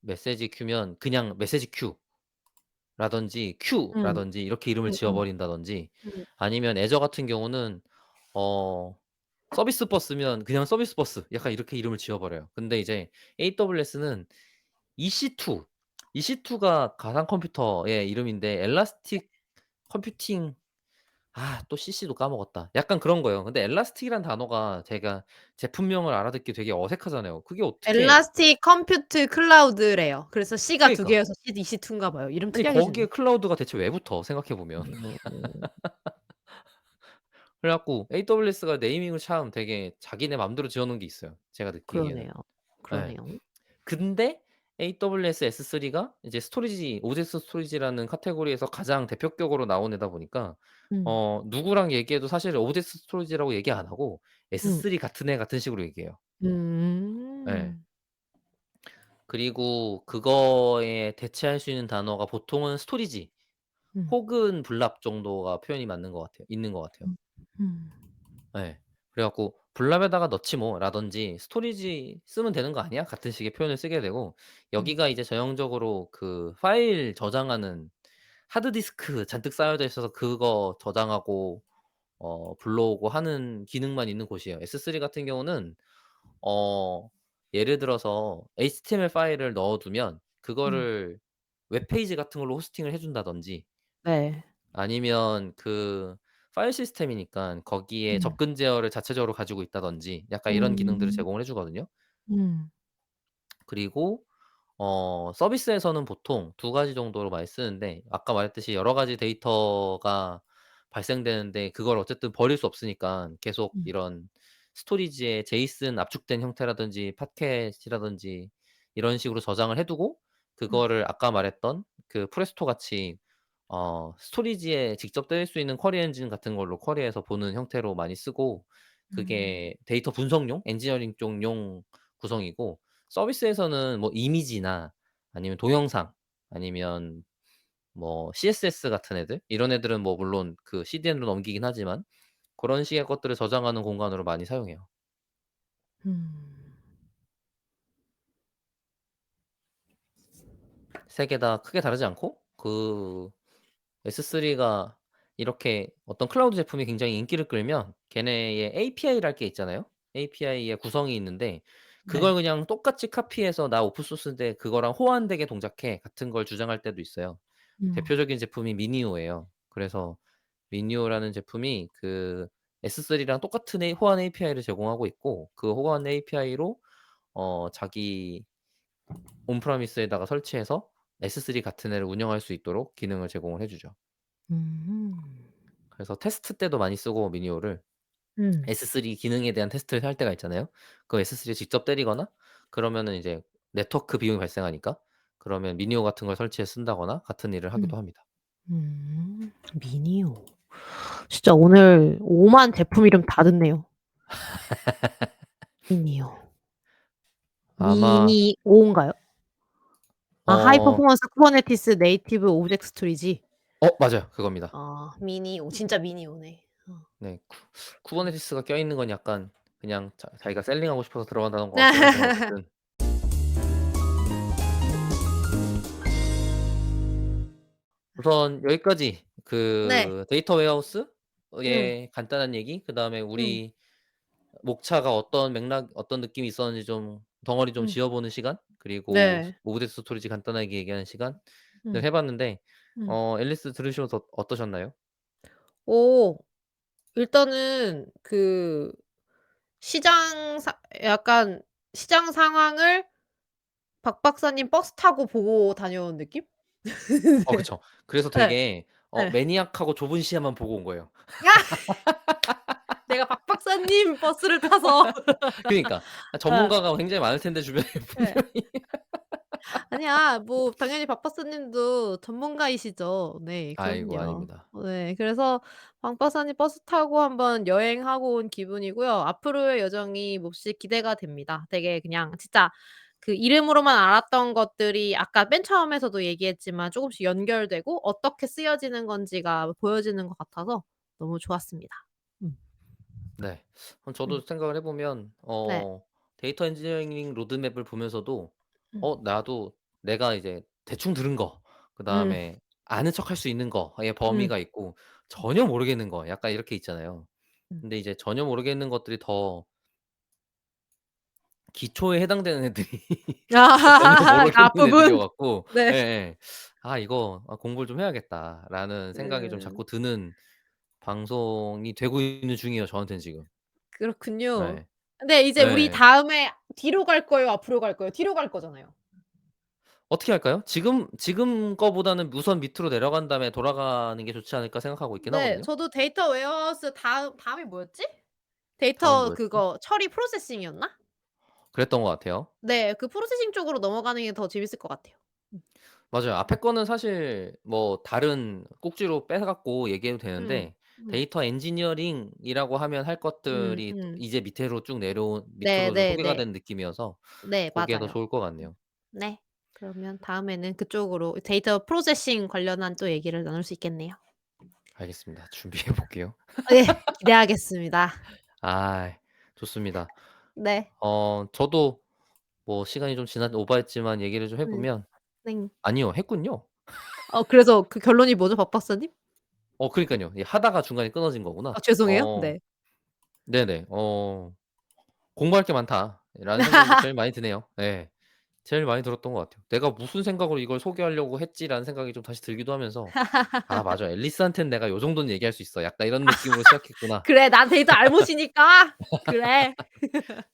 메시지 큐면 그냥 메시지 큐라든지 음. 큐라든지 이렇게 이름을 지어 음음. 버린다든지 음. 아니면 애저 같은 경우는 어 서비스 버스면 그냥 서비스 버스 약간 이렇게 이름을 지어 버려요. 근데 이제 AWS는 EC2, EC2가 가상 컴퓨터의 이름인데 엘라스틱 컴퓨팅 또 CC도 까먹었다. 약간 그런 거예요. 근데 엘라스틱이란 단어가 제가 제품명을 알아듣기 되게 어색하잖아요. 그게 어떻게 엘라스틱 컴퓨트 클라우드래요. 그래서 C가 2 그러니까. 개여서 C2인가 봐요. 이름 아니 특이하게 지었네. 거기에 클라우드가 대체 왜 붙어 생각해 보면. 어. 그래 갖고 AWS가 네이밍을 참 되게 자기네 맘대로 지어 놓은 게 있어요, 제가 느끼기에는. 그러네요. 예. 그러네요. 근데 AWS S3가 이제 스토리지 오젝트 스토리지라는 카테고리에서 가장 대표격으로 나온 애다 보니까 음. 누구랑 얘기해도 사실 오젝트 스토리지라고 얘기 안 하고 음. S3 같은 애 같은 식으로 얘기해요. 예. 음. 그리고 그거에 대체할 수 있는 단어가 보통은 스토리지 음. 혹은 블랍 정도가 표현이 맞는 것 같아요. 있는 것 같아요. 음. 음. 예. 그래 갖고 "블랍에다가 넣지 뭐." 라든지 "스토리지 쓰면 되는 거 아니야?" 같은 식의 표현을 쓰게 되고 음. 여기가 이제 전형적으로 그 파일 저장하는 하드디스크 잔뜩 쌓여져 있어서 그거 저장하고 불러오고 하는 기능만 있는 곳이에요. S3 같은 경우는 어 예를 들어서 HTML 파일을 넣어 두면 음. 그거를 웹페이지 같은 걸로 호스팅을 해 준다든지 네. 아니면 그 파일 시스템이니깐 거기에 음. 접근 제어를 자체적으로 가지고 있다든지 약간 이런 기능들을 음. 제공을 해 주거든요. 음. 그리고 서비스에서는 보통 두 가지 정도로 많이 쓰는데 아까 말했듯이 여러 가지 데이터가 발생되는데 그걸 어쨌든 버릴 수 없으니까 계속 음. 이런 스토리지에 제이슨 압축된 형태라든지 파켓이라든지 이런 식으로 저장을 해 두고 음. 그거를 아까 말했던 그 프레스토 같이 스토리지에 직접 뜰 수 있는 쿼리 엔진 같은 걸로 쿼리해서 보는 형태로 많이 쓰고, 음. 그게 데이터 분석용, 엔지니어링 쪽용 구성이고, 서비스에서는 뭐 이미지나 아니면 동영상 아니면 뭐 CSS 같은 애들, 이런 애들은 뭐 물론 그 CDN으로 넘기긴 하지만 그런 식의 것들을 저장하는 공간으로 많이 사용해요. 음. 세 개 다 크게 다르지 않고, 그 S3가 이렇게 어떤 클라우드 제품이 굉장히 인기를 끌면 걔네의 API랄 게 있잖아요. API의 구성이 있는데 그걸 네. 그냥 똑같이 카피해서 "나 오픈 소스인데 그거랑 호환되게 동작해." 같은 걸 주장할 때도 있어요. 음. 대표적인 제품이 미니오예요. 그래서 미니오라는 제품이 그 S3랑 똑같은 호환 API를 제공하고 있고, 그 호환 API로 자기 온 프라미스에다가 설치해서 S3 같은 애를 운영할 수 있도록 기능을 제공을 해 주죠. 음. 그래서 테스트 때도 많이 쓰고 미니오를, 음. S3 기능에 대한 테스트를 할 때가 있잖아요. 그 S3를 직접 때리거나 그러면은 이제 네트워크 비용이 발생하니까, 그러면 미니오 같은 걸 설치해서 쓴다거나 같은 일을 음. 하기도 합니다. 미니오. 진짜 오늘 오만 제품 이름 다 듣네요. 미니오. 아마 미니오인가요? 아 하이 어 퍼포먼스 쿠버네티스 네이티브 오브젝트 스토리지. 맞아요. 그겁니다. 미니오. 진짜 미니오네. 네. 쿠버네티스가 껴있는 건 약간 그냥 자기가 셀링하고 싶어서 들어간다는 것 같긴 하지만 어쨌든 우선 여기까지 네. 그 데이터 음. 웨어하우스의 간단한 얘기, 그다음에 음. 우리 목차가 어떤 맥락, 어떤 느낌이 있었는지 좀 덩어리 좀 음. 지어 보는 시간, 그리고 네. 오브젝트 스토리지 간단하게 얘기하는 시간을 음. 해 봤는데, 음. 앨리스 들으시면서 어떠셨나요? 오. 일단은 그 시장 사 약간 시장 상황을 박 박사님 버스 타고 보고 다녀온 느낌? 네. 그쵸. 그래서 예. 되게 예. 매니악하고 좁은 시야만 보고 온 거예요. 제가 박 박사님 버스를 타서 그니까 예. 전문가가 굉장히 많을 텐데 주변에 예. 분명히. 아니야. 뭐 당연히 박 박사님도 전문가이시죠. 네. 아이고 그럼요. 아닙니다. 네. 그래서 박 박사님 버스 타고 한번 여행하고 온 기분이고요. 앞으로의 여정이 몹시 기대가 됩니다. 되게 그냥 진짜 그 이름으로만 알았던 것들이 아까 맨 처음에서도 얘기했지만 쪼금씩 연결되고 어떻게 쓰여지는 건지가 보여지는 것 같아서 너무 좋았습니다. 음. 네. 그럼 저도 음. 생각을 해 보면 네. 데이터 엔지니어링 로드맵을 보면서도 음. 나도 내가 이제 대충 들은 거, 음. 그다음에 아는 척할 수 있는 거의 음. 범위가 있고 전혀 모르겠는 거, 약간 이렇게 있잖아요. 음. 근데 이제 전혀 모르겠는 것들이 더 기초에 해당되는 애들이 전혀 모르겠는 애들이어 앞부분. 갖고, 네. 예예. '아 이거 공부를 좀 해야겠다.'라는 생각이 좀 음. 자꾸 드는 방송이 되고 있는 중이에요, 저한테는 지금. 그렇군요. 네. 근데 이제 우리 예. 다음에 뒤로 갈 거예요, 앞으로 갈 거예요? 뒤로 갈 거잖아요. 어떻게 할까요? 지금 거보다는 우선 밑으로 내려간 다음에 돌아가는 게 좋지 않을까 생각하고 있긴 네. 하거든요. 저도 데이터 웨어하우스 다음이 뭐였지? 다음 데이터 뭐였지? 그거 처리 프로세싱이었나? 그랬던 것 같아요. 네. 그 프로세싱 쪽으로 넘어가는 게 더 재밌을 것 같아요. 음. 맞아요. 앞에 거는 사실 뭐 다른 꼭지로 빼 갖고 얘기해도 음. 되는데, 음. 데이터 엔지니어링이라고 하면 할 음. 것들이 이제 밑으로 쭉 내려온 밑으로 좀 소개가 네네네. 된 느낌이어서 네 고게 더 맞아요. 좋을 것 같네요. 네. 그러면 다음에는 그쪽으로 데이터 프로세싱 관련한 또 얘기를 나눌 수 있겠네요. 알겠습니다. 준비해 볼게요. 예. 기대하겠습니다. 아 좋습니다. 네. 저도 뭐 시간이 좀 오버했지만 얘기를 좀 해 네. 보면, 네. 아니요, 했군요. 그래서 그 결론이 뭐죠, 박 박사님? 그러니깐요. 이 하다가 중간에 끊어진 거구나. 죄송해요. 네. 네네. '공부할 게 많다.'라는 생각이 제일 많이 드네요. 예. 제일 많이 들었던 것 같아요. '내가 무슨 생각으로 이걸 소개하려고 했지.'라는 생각이 좀 다시 들기도 하면서 '아 맞아. 앨리스한테는 내가 요 정도는 얘기할 수 있어.' 약간 이런 느낌으로 시작했구나. 그래 난 데이터 알못이니까. 그래.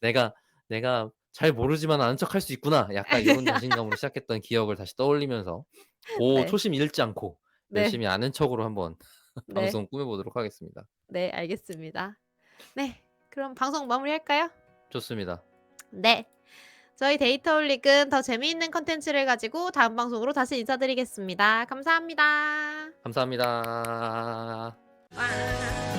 '내가 잘 모르지만 아는 척할 수 있구나.' 약간 요런 자신감으로 시작했던 기억을 다시 떠올리면서 고 네. 초심 잃지 않고 네. 열심히 아는 척으로 한번 네. 방송 꾸며 보도록 하겠습니다. 네 알겠습니다. 네. 그럼 방송 마무리할까요? 좋습니다. 네. 저희 데이터올릭은 더 재미있는 콘텐츠를 가지고 다음 방송으로 다시 인사드리겠습니다. 감사합니다. 감사합니다. 와.